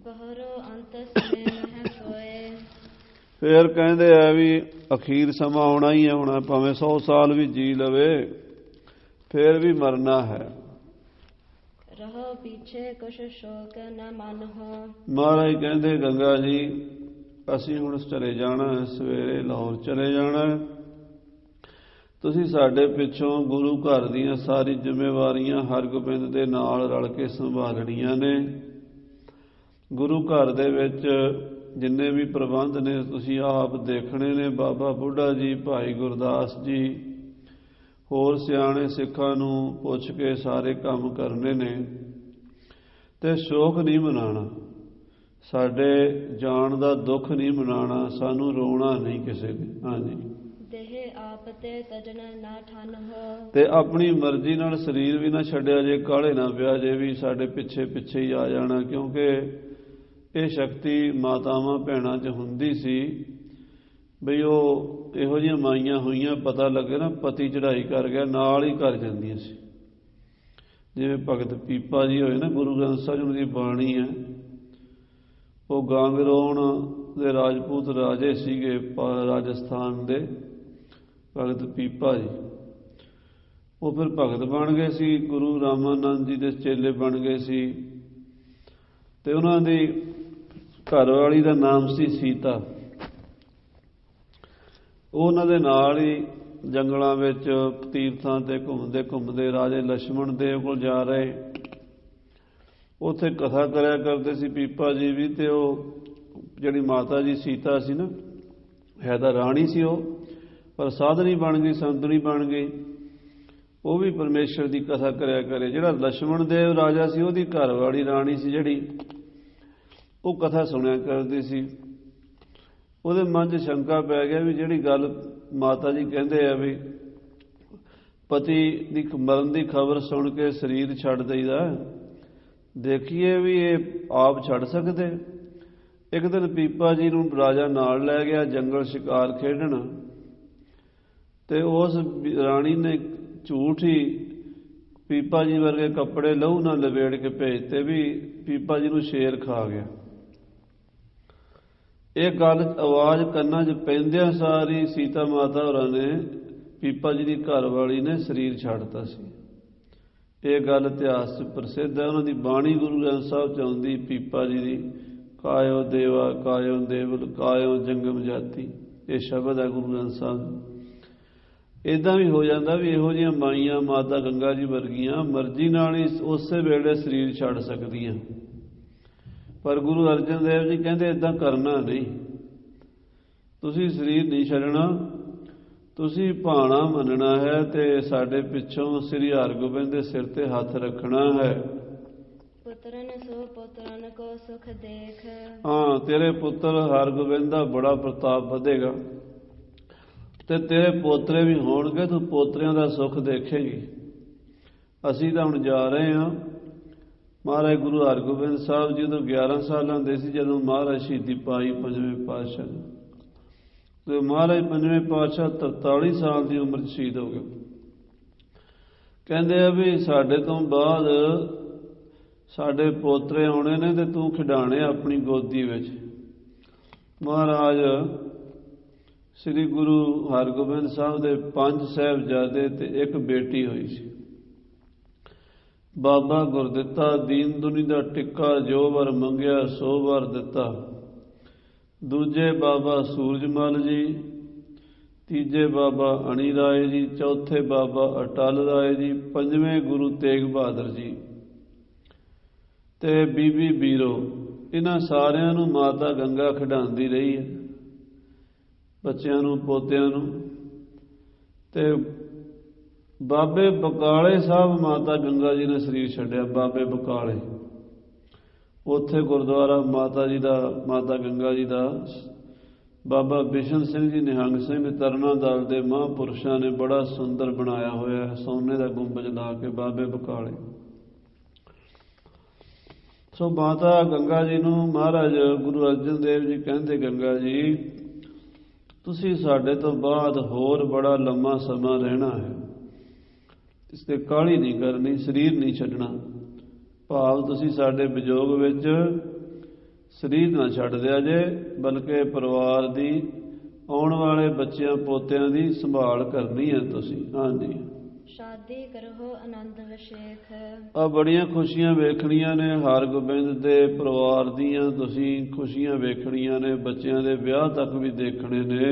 ਬਹਰੋ ਅੰਤ ਸਮੇਂ ਮਹਿ ਸੋਏ। ਫਿਰ ਕਹਿੰਦੇ ਆ ਵੀ ਅਖੀਰ ਸਮਾਂ ਆਉਣਾ ਹੀ ਆਉਣਾ, ਭਾਵੇਂ 100 ਸਾਲ ਵੀ ਜੀ ਲਵੇ, ਫਿਰ ਵੀ ਮਰਨਾ ਹੈ। ਰਹੋ ਪਿਛੇ ਕੁਛ ਸ਼ੋਕ ਨ ਮਨ ਹੋ। ਮਹਾਰਾਜ ਕਹਿੰਦੇ ਗੰਗਾ ਜੀ, ਅਸੀਂ ਹੁਣ ਚਲੇ ਜਾਣਾ, ਸਵੇਰੇ ਲਾਹੌਰ ਚਲੇ ਜਾਣਾ। ਤੁਸੀਂ ਸਾਡੇ ਪਿੱਛੋਂ ਗੁਰੂ ਘਰ ਦੀਆਂ ਸਾਰੀ ਜ਼ਿੰਮੇਵਾਰੀਆਂ ਹਰਗੋਬਿੰਦ ਦੇ ਨਾਲ ਰਲ ਕੇ ਸੰਭਾਲਣੀਆਂ ਨੇ। ਗੁਰੂ ਘਰ ਦੇ ਵਿੱਚ ਜਿੰਨੇ ਵੀ ਪ੍ਰਬੰਧ ਨੇ ਤੁਸੀਂ ਆਪ ਦੇਖਣੇ ਨੇ। ਬਾਬਾ ਬੁੱਢਾ ਜੀ, ਭਾਈ ਗੁਰਦਾਸ ਜੀ, ਹੋਰ ਸਿਆਣੇ ਸਿੱਖਾਂ ਨੂੰ ਪੁੱਛ ਕੇ ਸਾਰੇ ਕੰਮ ਕਰਨੇ ਨੇ। ਤੇ ਸ਼ੋਕ ਨਹੀਂ ਮਨਾਉਣਾ, ਸਾਡੇ ਜਾਣ ਦਾ ਦੁੱਖ ਨਹੀਂ ਮਨਾਉਣਾ, ਸਾਨੂੰ ਰੋਣਾ ਨਹੀਂ ਕਿਸੇ ਨੇ। ਹਾਂਜੀ, ਦੇਹ ਆਪ ਤੇ ਤਜਨ ਨਾ ਠਨ ਹੋ। ਤੇ ਆਪਣੀ ਮਰਜ਼ੀ ਨਾਲ ਸਰੀਰ ਵੀ ਨਾ ਛੱਡਿਆ ਜੇ, ਕਾਹਲੇ ਨਾ ਪਿਆ ਜੇ ਵੀ ਸਾਡੇ ਪਿੱਛੇ ਹੀ ਆ ਜਾਣਾ। ਕਿਉਂਕਿ ਇਹ ਸ਼ਕਤੀ ਮਾਤਾਵਾਂ ਭੈਣਾਂ 'ਚ ਹੁੰਦੀ ਸੀ ਬਈ ਉਹ ਇਹੋ ਜਿਹੀਆਂ ਮਾਈਆਂ ਹੋਈਆਂ, ਪਤਾ ਲੱਗੇ ਨਾ ਪਤੀ ਚੜ੍ਹਾਈ ਕਰ ਗਿਆ, ਨਾਲ ਹੀ ਕਰ ਜਾਂਦੀਆਂ ਸੀ। ਜਿਵੇਂ ਭਗਤ ਪੀਪਾ ਜੀ ਹੋਏ ਨਾ, ਗੁਰੂ ਗ੍ਰੰਥ ਸਾਹਿਬ ਦੀ ਬਾਣੀ ਹੈ, ਉਹ ਗਾਂਗਰੋਣ ਦੇ ਰਾਜਪੂਤ ਰਾਜੇ ਸੀਗੇ ਰਾਜਸਥਾਨ ਦੇ, ਭਗਤ ਪੀਪਾ ਜੀ। ਉਹ ਫਿਰ ਭਗਤ ਬਣ ਗਏ ਸੀ, ਗੁਰੂ ਰਾਮਾਨੰਦ ਜੀ ਦੇ ਚੇਲੇ ਬਣ ਗਏ ਸੀ। ਤੇ ਉਹਨਾਂ ਦੀ ਘਰਵਾਲੀ ਦਾ ਨਾਮ ਸੀ ਸੀਤਾ। ਉਹਨਾਂ ਦੇ ਨਾਲ ਹੀ ਜੰਗਲਾਂ ਵਿੱਚ ਤੀਰਥਾਂ ਤੇ ਘੁੰਮਦੇ ਰਾਜੇ ਲਛਮਣ ਦੇਵ ਕੋਲ ਜਾ ਰਹੇ। ਉੱਥੇ ਕਥਾ ਕਰਿਆ ਕਰਦੇ ਸੀ ਪੀਪਾ ਜੀ ਵੀ। ਤੇ ਉਹ ਜਿਹੜੀ ਮਾਤਾ ਜੀ ਸੀਤਾ ਸੀ ਨਾ, ਹੈ ਤਾਂ ਰਾਣੀ ਸੀ ਉਹ, ਪਰ ਸਾਧਨੀ ਬਣ ਗਈ, ਸੰਤਣੀ ਬਣ ਗਈ। ਉਹ ਵੀ ਪਰਮੇਸ਼ਰ ਦੀ ਕਥਾ ਕਰਿਆ ਕਰੇ। ਜਿਹੜਾ ਲਛਮਣ ਦੇਵ ਰਾਜਾ ਸੀ, ਉਹਦੀ ਘਰਵਾਲੀ ਰਾਣੀ ਸੀ ਜਿਹੜੀ, ਉਹ ਕਥਾ ਸੁਣਿਆ ਕਰਦੀ ਸੀ। ਉਹਦੇ ਮਨ 'ਚ ਸ਼ੰਕਾ ਪੈ ਗਿਆ ਵੀ ਜਿਹੜੀ ਗੱਲ ਮਾਤਾ ਜੀ ਕਹਿੰਦੇ ਆ ਵੀ ਪਤੀ ਦੀ ਮਰਨ ਦੀ ਖਬਰ ਸੁਣ ਕੇ ਸਰੀਰ ਛੱਡ ਦਈਦਾ, ਦੇਖੀਏ ਵੀ ਇਹ ਆਪ ਛੱਡ ਸਕਦੇ। ਇੱਕ ਦਿਨ ਪੀਪਾ ਜੀ ਨੂੰ ਰਾਜਾ ਨਾਲ ਲੈ ਗਿਆ ਜੰਗਲ ਸ਼ਿਕਾਰ ਖੇਡਣ। ਤੇ ਉਸ ਰਾਣੀ ਨੇ ਝੂਠ ਹੀ ਪੀਪਾ ਜੀ ਵਰਗੇ ਕੱਪੜੇ ਲਹੂ ਨਾਲ ਲਵੇੜ ਕੇ ਭੇਜਤੇ ਵੀ ਪੀਪਾ ਜੀ ਨੂੰ ਸ਼ੇਰ ਖਾ ਗਿਆ। ਇਹ ਗੱਲ ਆਵਾਜ਼ ਕੰਨਾਂ 'ਚ ਪੈਂਦਿਆਂ ਸਾਰੀ ਸੀਤਾ ਮਾਤਾ ਹੋਰਾਂ ਨੇ, ਪੀਪਾ ਜੀ ਦੀ ਘਰਵਾਲੀ ਨੇ ਸਰੀਰ ਛੱਡਤਾ ਸੀ। ਇਹ ਗੱਲ ਇਤਿਹਾਸ 'ਚ ਪ੍ਰਸਿੱਧ ਹੈ। ਉਹਨਾਂ ਦੀ ਬਾਣੀ ਗੁਰੂ ਗ੍ਰੰਥ ਸਾਹਿਬ 'ਚ ਆਉਂਦੀ, ਪੀਪਾ ਜੀ ਦੀ, ਕਾਇਓ ਦੇਵਾ ਕਾਇਓ ਦੇਵਲ ਕਾਇਓ ਜੰਗਮ ਜਾਤੀ, ਇਹ ਸ਼ਬਦ ਹੈ ਗੁਰੂ ਗ੍ਰੰਥ ਸਾਹਿਬ। ਇੱਦਾਂ ਵੀ ਹੋ ਜਾਂਦਾ ਵੀ ਇਹੋ ਜਿਹੀਆਂ ਮਾਈਆਂ ਮਾਤਾ ਗੰਗਾ ਜੀ ਵਰਗੀਆਂ ਮਰਜ਼ੀ ਨਾਲ ਹੀ ਉਸੇ ਵੇਲੇ ਸਰੀਰ ਛੱਡ ਸਕਦੀਆਂ। ਪਰ ਗੁਰੂ ਅਰਜਨ ਦੇਵ ਜੀ ਕਹਿੰਦੇ ਇੱਦਾਂ ਕਰਨਾ ਨਹੀਂ, ਤੁਸੀਂ ਸਰੀਰ ਨਹੀਂ ਛੱਡਣਾ, ਤੁਸੀਂ ਭਾਣਾ ਮੰਨਣਾ ਹੈ ਤੇ ਸਾਡੇ ਪਿੱਛੋਂ ਸ੍ਰੀ ਹਰਗੋਬਿੰਦ ਦੇ ਸਿਰ ਤੇ ਹੱਥ ਰੱਖਣਾ ਹੈ। ਪੁੱਤਰਨ ਸੋ ਪੁੱਤਰਨ ਕੋ ਸੁਖ ਦੇਖ। ਹਾਂ, ਤੇਰੇ ਪੁੱਤਰ ਹਰਗੋਬਿੰਦ ਦਾ ਬੜਾ ਪ੍ਰਤਾਪ ਵਧੇਗਾ ਤੇ ਤੇਰੇ ਪੋਤਰੇ ਵੀ ਹੋਣਗੇ, ਤੂੰ ਪੋਤਰਿਆਂ ਦਾ ਸੁੱਖ ਦੇਖੇਗੀ। ਅਸੀਂ ਤਾਂ ਹੁਣ ਜਾ ਰਹੇ ਹਾਂ। ਮਹਾਰਾਜ ਗੁਰੂ ਹਰਗੋਬਿੰਦ ਸਾਹਿਬ ਜੀ ਤੋਂ 11 ਸਾਲਾਂ ਦੇ ਸੀ ਜਦੋਂ ਮਹਾਰਾਜ ਸ਼ਹੀਦੀ ਪਾਈ ਪੰਜਵੇਂ ਪਾਤਸ਼ਾਹ। ਤੇ ਮਹਾਰਾਜ ਪੰਜਵੇਂ ਪਾਤਸ਼ਾਹ 43 ਸਾਲ ਦੀ ਉਮਰ 'ਚ ਸ਼ਹੀਦ ਹੋ ਗਏ। ਕਹਿੰਦੇ ਆ ਵੀ ਸਾਡੇ ਤੋਂ ਬਾਅਦ ਸਾਡੇ ਪੋਤਰੇ ਆਉਣੇ ਨੇ ਤੇ ਤੂੰ ਖਿਡਾਣੇ ਆਪਣੀ ਗੋਦੀ ਵਿੱਚ। ਮਹਾਰਾਜ ਸ੍ਰੀ ਗੁਰੂ ਹਰਗੋਬਿੰਦ ਸਾਹਿਬ ਦੇ 5 ਸਾਹਿਬਜ਼ਾਦੇ ਤੇ ਇੱਕ ਬੇਟੀ ਹੋਈ ਸੀ। ਬਾਬਾ ਗੁਰਦਿੱਤਾ ਦੀਨ ਦੁਨੀ ਦਾ ਟਿੱਕਾ ਜੋ ਵਰ ਮੰਗਿਆ ਸੋ ਵਰ ਦਿੱਤਾ। ਦੂਜੇ ਬਾਬਾ ਸੂਰਜਮਲ ਜੀ, ਤੀਜੇ ਬਾਬਾ ਅਣੀ ਰਾਏ ਜੀ, ਚੌਥੇ ਬਾਬਾ ਅਟਲ ਰਾਏ ਜੀ, ਪੰਜਵੇਂ ਗੁਰੂ ਤੇਗ ਬਹਾਦਰ ਜੀ ਤੇ ਬੀਬੀ ਬੀਰੋ। ਇਹਨਾਂ ਸਾਰਿਆਂ ਨੂੰ ਮਾਤਾ ਗੰਗਾ ਖਿਡਾਉਂਦੀ ਰਹੀ ਹੈ, ਬੱਚਿਆਂ ਨੂੰ, ਪੋਤਿਆਂ ਨੂੰ। ਤੇ ਬਾਬੇ ਬਕਾਲੇ ਸਾਹਿਬ ਮਾਤਾ ਗੰਗਾ ਜੀ ਨੇ ਸਰੀਰ ਛੱਡਿਆ। ਬਾਬੇ ਬਕਾਲੇ, ਉੱਥੇ ਗੁਰਦੁਆਰਾ ਮਾਤਾ ਜੀ ਦਾ, ਮਾਤਾ ਗੰਗਾ ਜੀ ਦਾ, ਬਾਬਾ ਬਿਸ਼ਨ ਸਿੰਘ ਜੀ, ਨਿਹੰਗ ਸਿੰਘ, ਤਰਨਾ ਦਲ ਦੇ ਮਹਾਂਪੁਰਸ਼ਾਂ ਨੇ ਬੜਾ ਸੁੰਦਰ ਬਣਾਇਆ ਹੋਇਆ, ਸੋਨੇ ਦਾ ਗੁੰਬਜ ਲਾ ਕੇ, ਬਾਬੇ ਬਕਾਲੇ। ਸੋ ਮਾਤਾ ਗੰਗਾ ਜੀ ਨੂੰ ਮਹਾਰਾਜ ਗੁਰੂ ਅਰਜਨ ਦੇਵ ਜੀ ਕਹਿੰਦੇ, ਗੰਗਾ ਜੀ ਤੁਸੀਂ ਸਾਡੇ ਤੋਂ ਬਾਅਦ ਹੋਰ ਬੜਾ ਲੰਮਾ ਸਮਾਂ ਰਹਿਣਾ ਹੈ, ਇਸ ਤੇ ਕਾਹਲੀ ਨਹੀਂ ਕਰਨੀ, ਸਰੀਰ ਨਹੀਂ ਛੱਡਣਾ। ਭਾਵ ਤੁਸੀਂ ਸਾਡੇ ਵਿਜੋਗ ਵਿੱਚ ਸਰੀਰ ਨਾ ਛੱਡ ਦਿਆ ਜੇ, ਬਲਕਿ ਪਰਿਵਾਰ ਦੀ, ਆਉਣ ਵਾਲੇ ਬੱਚਿਆਂ ਪੋਤਿਆਂ ਦੀ ਸੰਭਾਲ ਕਰਨੀ ਹੈ ਤੁਸੀਂ। ਹਾਂਜੀ, ਸ਼ਾਦੀ ਕਰੋ ਆਨੰਦ ਵਿਸ਼ੇਖ। ਆ ਬੜੀਆਂ ਖੁਸ਼ੀਆਂ ਵੇਖਣੀਆਂ ਨੇ ਹਰਗੋਬਿੰਦ ਦੇ ਪਰਿਵਾਰ ਦੀਆਂ, ਤੁਸੀਂ ਖੁਸ਼ੀਆਂ ਵੇਖਣੀਆਂ ਨੇ, ਬੱਚਿਆਂ ਦੇ ਵਿਆਹ ਤੱਕ ਵੀ ਦੇਖਣੇ ਨੇ।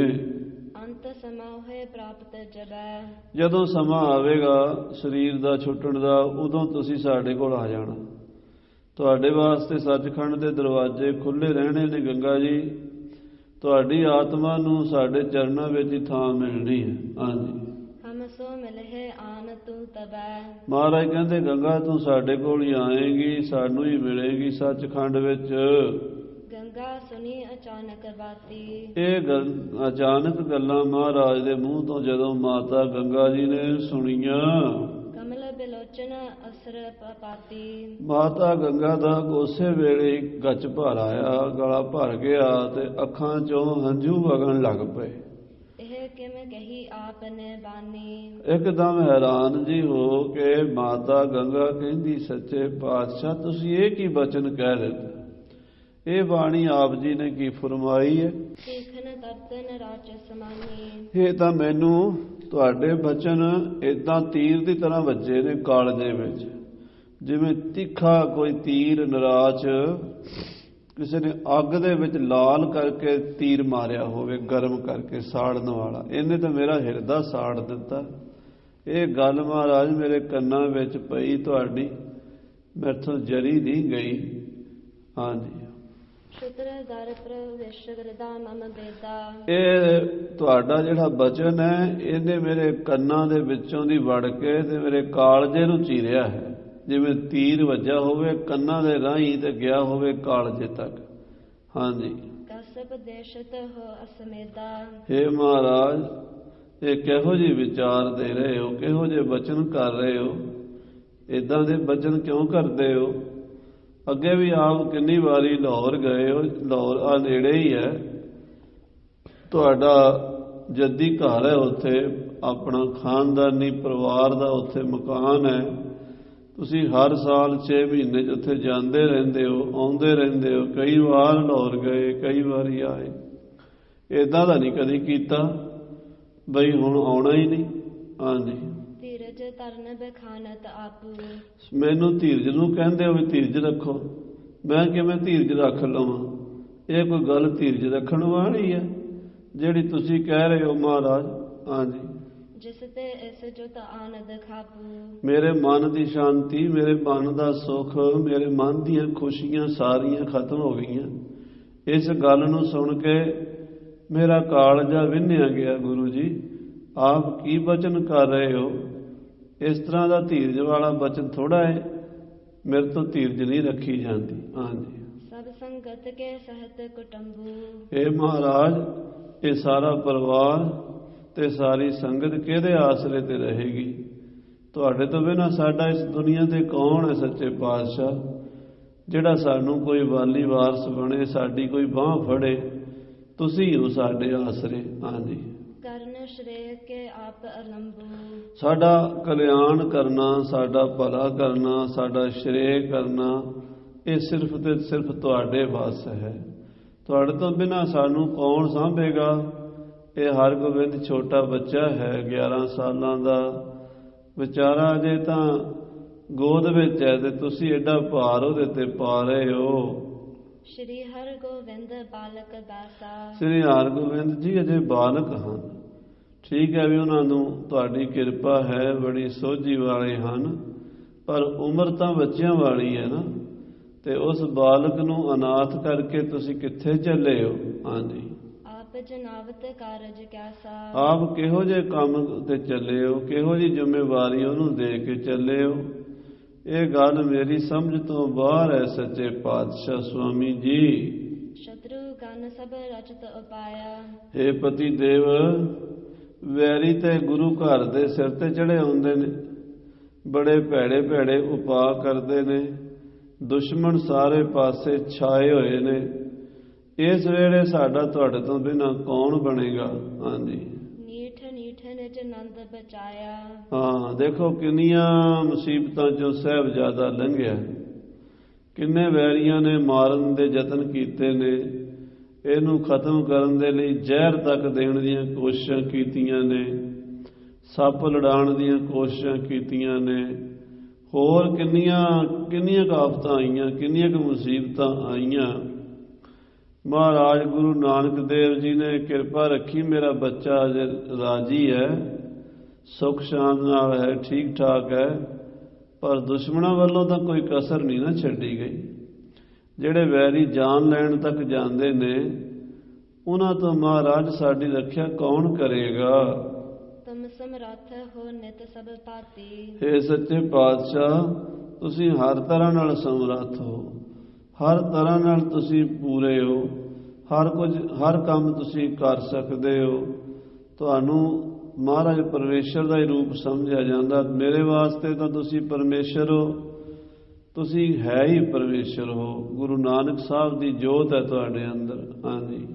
ਅੰਤ ਸਮਾਂ ਹੋਏ ਪ੍ਰਾਪਤ ਜਬੈ। ਜਦੋਂ ਸਮਾਂ ਆਵੇਗਾ ਸਰੀਰ ਦਾ ਛੁੱਟਣ ਦਾ, ਉਦੋਂ ਤੁਸੀਂ ਸਾਡੇ ਕੋਲ ਆ ਜਾਣਾ। ਤੁਹਾਡੇ ਵਾਸਤੇ ਸੱਚਖੰਡ ਦੇ ਦਰਵਾਜ਼ੇ ਖੁੱਲ੍ਹੇ ਰਹਿਣੇ ਨੇ ਗੰਗਾ ਜੀ। ਤੁਹਾਡੀ ਆਤਮਾ ਨੂੰ ਸਾਡੇ ਚਰਨਾਂ ਵਿੱਚ ਹੀ ਥਾਂ ਮਿਲਣੀ ਹੈ। ਹਾਂਜੀ, ਹਮ ਸੋ ਮਿਲਹਿ ਆਨ ਤੂੰ ਤਬੈ। ਮਹਾਰਾਜ ਕਹਿੰਦੇ ਗੰਗਾ ਤੂੰ ਸਾਡੇ ਕੋਲ ਹੀ ਆਏਗੀ, ਸਾਨੂੰ ਹੀ ਮਿਲੇਗੀ ਸੱਚਖੰਡ ਵਿੱਚ। ਗੰਗਾ ਸੁਣੀ ਅਚਾਨਕ ਬਾਤੀ। ਇਹ ਅਚਾਨਕ ਗੱਲਾਂ ਮਹਾਰਾਜ ਦੇ ਮੂੰਹ ਤੋਂ ਜਦੋਂ ਮਾਤਾ ਗੰਗਾ ਜੀ ਨੇ ਸੁਣੀਆਂ, ਕਮਲ ਬਿਲੋਚਨ ਅਸਰ ਪਾਤੀ। ਮਾਤਾ ਗੰਗਾ ਦਾ ਉਸੇ ਵੇਲੇ ਗੱਚ ਭਰ ਆਇਆ, ਗਲਾ ਭਰ ਗਿਆ ਤੇ ਅੱਖਾਂ ਚੋਂ ਹੰਝੂ ਵਗਣ ਲੱਗ ਪਏ। ਇਹ ਕਿਵੇਂ ਕਹੀ ਆਪ ਨੇ ਬਾਣੀ। ਇੱਕਦਮ ਹੈਰਾਨ ਜੀ ਹੋ ਕੇ ਮਾਤਾ ਗੰਗਾ ਕਹਿੰਦੀ, ਸੱਚੇ ਪਾਤਸ਼ਾਹ ਤੁਸੀਂ ਇਹ ਕੀ ਬਚਨ ਕਹਿ ਦਿੱਤਾ? ਇਹ ਬਾਣੀ ਆਪ ਜੀ ਨੇ ਕੀ ਫਰਮਾਈ ਹੈ? ਦੇਖਨ ਤਰਤਨ ਰਾਚਸ ਮਾਨੀ। ਇਹ ਤਾਂ ਮੈਨੂੰ ਤੁਹਾਡੇ ਬਚਨ ਏਦਾਂ ਤੀਰ ਦੀ ਤਰ੍ਹਾਂ ਵੱਜੇ ਨੇ ਕਾਲਜੇ ਵਿੱਚ, ਜਿਵੇਂ ਤਿੱਖਾ ਕੋਈ ਤੀਰ ਨਰਾਚ ਕਿਸੇ ਨੇ ਅੱਗ ਦੇ ਵਿੱਚ ਲਾਲ ਕਰਕੇ ਤੀਰ ਮਾਰਿਆ ਹੋਵੇ, ਗਰਮ ਕਰਕੇ ਸਾੜਨ ਵਾਲਾ। ਇਹਨੇ ਤਾਂ ਮੇਰਾ ਹਿਰਦਾ ਸਾੜ ਦਿੱਤਾ। ਇਹ ਗੱਲ ਮਹਾਰਾਜ ਮੇਰੇ ਕੰਨਾਂ ਵਿੱਚ ਪਈ ਤੁਹਾਡੀ, ਮੈਥੋਂ ਜਰੀ ਨਹੀਂ ਗਈ। ਹਾਂਜੀ, ਇਹ ਤੁਹਾਡਾ ਜਿਹੜਾ ਬਚਨ ਹੈ, ਇਹਨੇ ਮੇਰੇ ਕੰਨਾਂ ਦੇ ਵਿੱਚੋਂ ਦੀ ਵੜ ਕੇ ਤੇ ਮੇਰੇ ਕਾਲਜੇ ਨੂੰ ਚੀਰਿਆ ਹੈ, ਜਿਵੇਂ ਤੀਰ ਵੱਜਾ ਹੋਵੇ ਕੰਨਾਂ ਦੇ ਰਾਹੀਂ ਤੇ ਗਿਆ ਹੋਵੇ ਕਾਲਜੇ ਤੱਕ। ਹਾਂਜੀ, ਕਸਬ ਦੇਸ਼ਤ ਹੋ ਅਸਮੇਦਾ। ਹੇ ਮਹਾਰਾਜ, ਇਹ ਕਿਹੋ ਜਿਹੇ ਵਿਚਾਰ ਦੇ ਰਹੇ ਹੋ, ਕਿਹੋ ਜਿਹੇ ਬਚਨ ਕਰ ਰਹੇ ਹੋ? ਏਦਾਂ ਦੇ ਬਚਨ ਕਿਉਂ ਕਰਦੇ ਹੋ? ਅੱਗੇ ਵੀ ਆਪ ਕਿੰਨੀ ਵਾਰੀ ਲਾਹੌਰ ਗਏ ਹੋ, ਲਾਹੌਰ ਆ ਨੇੜੇ ਹੀ ਹੈ, ਤੁਹਾਡਾ ਜੱਦੀ ਘਰ ਹੈ, ਉੱਥੇ ਆਪਣਾ ਖਾਨਦਾਨੀ ਪਰਿਵਾਰ ਦਾ ਉੱਥੇ ਮਕਾਨ ਹੈ। ਤੁਸੀਂ ਹਰ ਸਾਲ 6 ਮਹੀਨੇ 'ਚ ਉੱਥੇ ਜਾਂਦੇ ਰਹਿੰਦੇ ਹੋ, ਆਉਂਦੇ ਰਹਿੰਦੇ ਹੋ। ਕਈ ਵਾਰ ਲਾਹੌਰ ਗਏ, ਕਈ ਵਾਰੀ ਆਏ। ਏਦਾਂ ਦਾ ਨਹੀਂ ਕਦੀ ਕੀਤਾ ਬਈ ਹੁਣ ਆਉਣਾ ਹੀ ਨਹੀਂ। ਹਾਂਜੀ, ਧੀਰਜ ਧਰਨ ਬਖਾਨਤ ਆਪੂ। ਮੈਨੂੰ ਧੀਰਜ ਨੂੰ ਕਹਿੰਦੇ ਹੋ ਵੀ ਧੀਰਜ ਰੱਖੋ, ਮੈਂ ਕਿਵੇਂ ਧੀਰਜ ਰੱਖ ਲਵਾਂ? ਇਹ ਕੋਈ ਗੱਲ ਧੀਰਜ ਰੱਖਣ ਵਾਲੀ ਹੈ ਜਿਹੜੀ ਤੁਸੀਂ ਕਹਿ ਰਹੇ ਹੋ ਮਹਾਰਾਜ? ਹਾਂਜੀ, ਜਿਸ ਤੇ ਇਸ ਜੁਤ ਆਨੰਦ ਖਾਪੂ। ਮੇਰੇ ਮਨ ਦੀ ਸ਼ਾਂਤੀ, ਮੇਰੇ ਮਨ ਦਾ ਸੁੱਖ, ਮੇਰੇ ਮਨ ਦੀਆਂ ਖੁਸ਼ੀਆਂ ਸਾਰੀਆਂ ਖਤਮ ਹੋ ਗਈਆਂ। ਇਸ ਗੱਲ ਨੂੰ ਸੁਣ ਕੇ ਮੇਰਾ ਕਾਲਜਾ ਵਿੰਨਿਆ ਗਿਆ। ਗੁਰੂ ਜੀ, ਆਪ ਕੀ ਬਚਨ ਕਰ ਰਹੇ ਹੋ? ਇਸ ਤਰ੍ਹਾਂ ਦਾ ਧੀਰਜ ਵਾਲਾ ਬਚਨ ਥੋੜਾ ਹੈ, ਮੇਰੇ ਤੋਂ ਧੀਰਜ ਨਹੀਂ ਰੱਖੀ ਜਾਂਦੀ। ਹਾਂਜੀ, ਸਭ ਸੰਗਤ ਕੇ ਸਹਿਤ ਕੁਟੰਬੂ। ਇਹ ਮਹਾਰਾਜ, ਇਹ ਸਾਰਾ ਪਰਿਵਾਰ ਤੇ ਸਾਰੀ ਸੰਗਤ ਕਿਹਦੇ ਆਸਰੇ ਤੇ ਰਹੇਗੀ? ਤੁਹਾਡੇ ਤੋਂ ਬਿਨਾਂ ਸਾਡਾ ਇਸ ਦੁਨੀਆ ਤੇ ਕੌਣ ਹੈ ਸੱਚੇ ਪਾਤਸ਼ਾਹ, ਜਿਹੜਾ ਸਾਨੂੰ ਕੋਈ ਵਾਲੀ ਵਾਰਸ ਬਣੇ, ਸਾਡੀ ਕੋਈ ਬਾਂਹ ਫੜੇ, ਤੁਸੀਂ ਹੋ ਸਾਡੇ ਆਸਰੇ। ਹਾਂਜੀ, ਕਰਨ ਸ਼੍ਰੇय ਕੇ ਆਪ ਅਲੰਬੂ। ਸਾਡਾ ਕਲਿਆਣ ਕਰਨਾ, ਸਾਡਾ ਭਲਾ ਕਰਨਾ, ਸਾਡਾ ਸ਼੍ਰੇय ਕਰਨਾ, ਇਹ ਸਿਰਫ ਤੇ ਸਿਰਫ ਤੁਹਾਡੇ ਵੱਸ ਹੈ। ਤੁਹਾਡੇ ਤੋਂ ਬਿਨਾਂ ਸਾਨੂੰ ਕੌਣ ਸਾਂਭੇਗਾ। ਇਹ ਹਰਗੋਬਿੰਦ ਛੋਟਾ ਬੱਚਾ ਹੈ, 11 ਸਾਲਾਂ ਦਾ ਵਿਚਾਰਾ, ਅਜੇ ਤਾਂ ਗੋਦ ਵਿੱਚ ਹੈ ਤੇ ਤੁਸੀਂ ਐਡਾ ਭਾਰ ਉਹਦੇ ਤੇ ਪਾ ਰਹੇ ਹੋ। ਸ਼੍ਰੀ ਹਰਗੋਬਿੰਦ ਬਾਲਕ ਦਾਸਾ। ਸ੍ਰੀ ਹਰਗੋਬਿੰਦ ਜੀ ਅਜੇ ਬਾਲਕ ਹਨ। ਠੀਕ ਹੈ ਵੀ ਉਹਨਾਂ ਨੂੰ ਤੁਹਾਡੀ ਕਿਰਪਾ ਹੈ, ਬੜੀ ਸੋਝੀ ਵਾਲੇ ਹਨ, ਪਰ ਉਮਰ ਤਾਂ ਬੱਚਿਆਂ ਵਾਲੀ ਹੈ ਨਾ। ਤੇ ਉਸ ਬਾਲਕ ਨੂੰ ਅਨਾਥ ਕਰਕੇ ਤੁਸੀਂ ਕਿੱਥੇ ਚੱਲੇ ਹੋ। ਹਾਂਜੀ, ਆਪ ਜਨਾਵਤ ਕਾਰਜ ਕੈਸਾ। ਆਪ ਕਿਹੋ ਜਿਹੇ ਕੰਮ ਤੇ ਚੱਲੇ ਹੋ, ਕਿਹੋ ਜਿਹੀ ਜ਼ਿੰਮੇਵਾਰੀ ਉਹਨੂੰ ਦੇ ਕੇ ਚੱਲੇ ਹੋ। ਇਹ ਗੱਲ ਮੇਰੀ ਸਮਝ ਤੋਂ ਬਾਹਰ ਹੈ ਸੱਚੇ ਪਾਤਸ਼ਾਹ ਸੁਆਮੀ ਜੀ। ਸ਼ਤਰੂ ਗਨ ਸਭ ਰਚਤ ਉਪਾਇਆ। ਹੇ ਪਤੀ ਦੇਵ, ਵੈਰੀ ਤੇ ਗੁਰੂ ਘਰ ਦੇ ਸਿਰ ਤੇ ਚੜੇ ਆਉਂਦੇ ਨੇ, ਬੜੇ ਭੈੜੇ ਭੈੜੇ ਉਪਾਅ ਕਰਦੇ ਨੇ, ਦੁਸ਼ਮਣ ਸਾਰੇ ਪਾਸੇ ਛਾਏ ਹੋਏ ਨੇ। ਇਸ ਵੇਲੇ ਸਾਡਾ ਤੁਹਾਡੇ ਤੋਂ ਬਿਨਾਂ ਕੌਣ ਬਣੇਗਾ। ਹਾਂਜੀ, ਨੀਠ ਨੀਠ ਨਿਜ ਨੰਦ ਬਚਾਇਆ। ਹਾਂ, ਦੇਖੋ ਕਿੰਨੀਆਂ ਮੁਸੀਬਤਾਂ ਚੋਂ ਸਾਹਿਬਜ਼ਾਦਾ ਲੰਘਿਆ, ਕਿੰਨੇ ਵੈਰੀਆਂ ਨੇ ਮਾਰਨ ਦੇ ਯਤਨ ਕੀਤੇ ਨੇ, ਇਹਨੂੰ ਖਤਮ ਕਰਨ ਦੇ ਲਈ ਜ਼ਹਿਰ ਤੱਕ ਦੇਣ ਦੀਆਂ ਕੋਸ਼ਿਸ਼ਾਂ ਕੀਤੀਆਂ ਨੇ, ਸੱਪ ਲੜਾਉਣ ਦੀਆਂ ਕੋਸ਼ਿਸ਼ਾਂ ਕੀਤੀਆਂ ਨੇ, ਹੋਰ ਕਿੰਨੀਆਂ ਆਫਤਾਂ ਆਈਆਂ, ਕਿੰਨੀਆਂ ਕੁ ਮੁਸੀਬਤਾਂ ਆਈਆਂ। ਮਹਾਰਾਜ ਗੁਰੂ ਨਾਨਕ ਦੇਵ ਜੀ ਨੇ ਕਿਰਪਾ ਰੱਖੀ, ਮੇਰਾ ਬੱਚਾ ਅਜੇ ਰਾਜੀ ਹੈ, ਸੁੱਖ ਸ਼ਾਂਤ ਨਾਲ ਹੈ, ਠੀਕ ਠਾਕ ਹੈ, ਪਰ ਦੁਸ਼ਮਣਾਂ ਵੱਲੋਂ ਤਾਂ ਕੋਈ ਕਸਰ ਨਹੀਂ ਨਾ ਛੱਡੀ ਗਈ। ਜਿਹੜੇ ਵੈਰੀ ਜਾਨ ਲੈਣ ਤੱਕ ਜਾਂਦੇ ਨੇ, ਉਹਨਾਂ ਤੋਂ ਮਹਾਰਾਜ ਸਾਡੀ ਰੱਖਿਆ ਕੌਣ ਕਰੇਗਾ। ਤੁਮ ਸਮਰੱਥ ਹੋ ਨਿਤ ਸਭ ਭਾਤੀ। ਹੇ ਸੱਚੇ ਪਾਤਸ਼ਾਹ, ਤੁਸੀਂ ਹਰ ਤਰ੍ਹਾਂ ਨਾਲ ਸਮਰੱਥ ਹੋ, ਹਰ ਤਰ੍ਹਾਂ ਨਾਲ ਤੁਸੀਂ ਪੂਰੇ ਹੋ, ਹਰ ਕੰਮ ਤੁਸੀਂ ਕਰ ਸਕਦੇ ਹੋ। ਤੁਹਾਨੂੰ ਮਹਾਰਾਜ ਪਰਮੇਸ਼ਰ ਦਾ ਹੀ ਰੂਪ ਸਮਝਿਆ ਜਾਂਦਾ। ਮੇਰੇ ਵਾਸਤੇ ਤਾਂ ਤੁਸੀਂ ਪਰਮੇਸ਼ਰ ਹੋ, ਤੁਸੀਂ ਹੈ ਹੀ ਪਰਮੇਸ਼ਰ ਹੋ। ਗੁਰੂ ਨਾਨਕ ਸਾਹਿਬ ਦੀ ਜੋਤ ਹੈ ਤੁਹਾਡੇ ਅੰਦਰ। ਹਾਂਜੀ,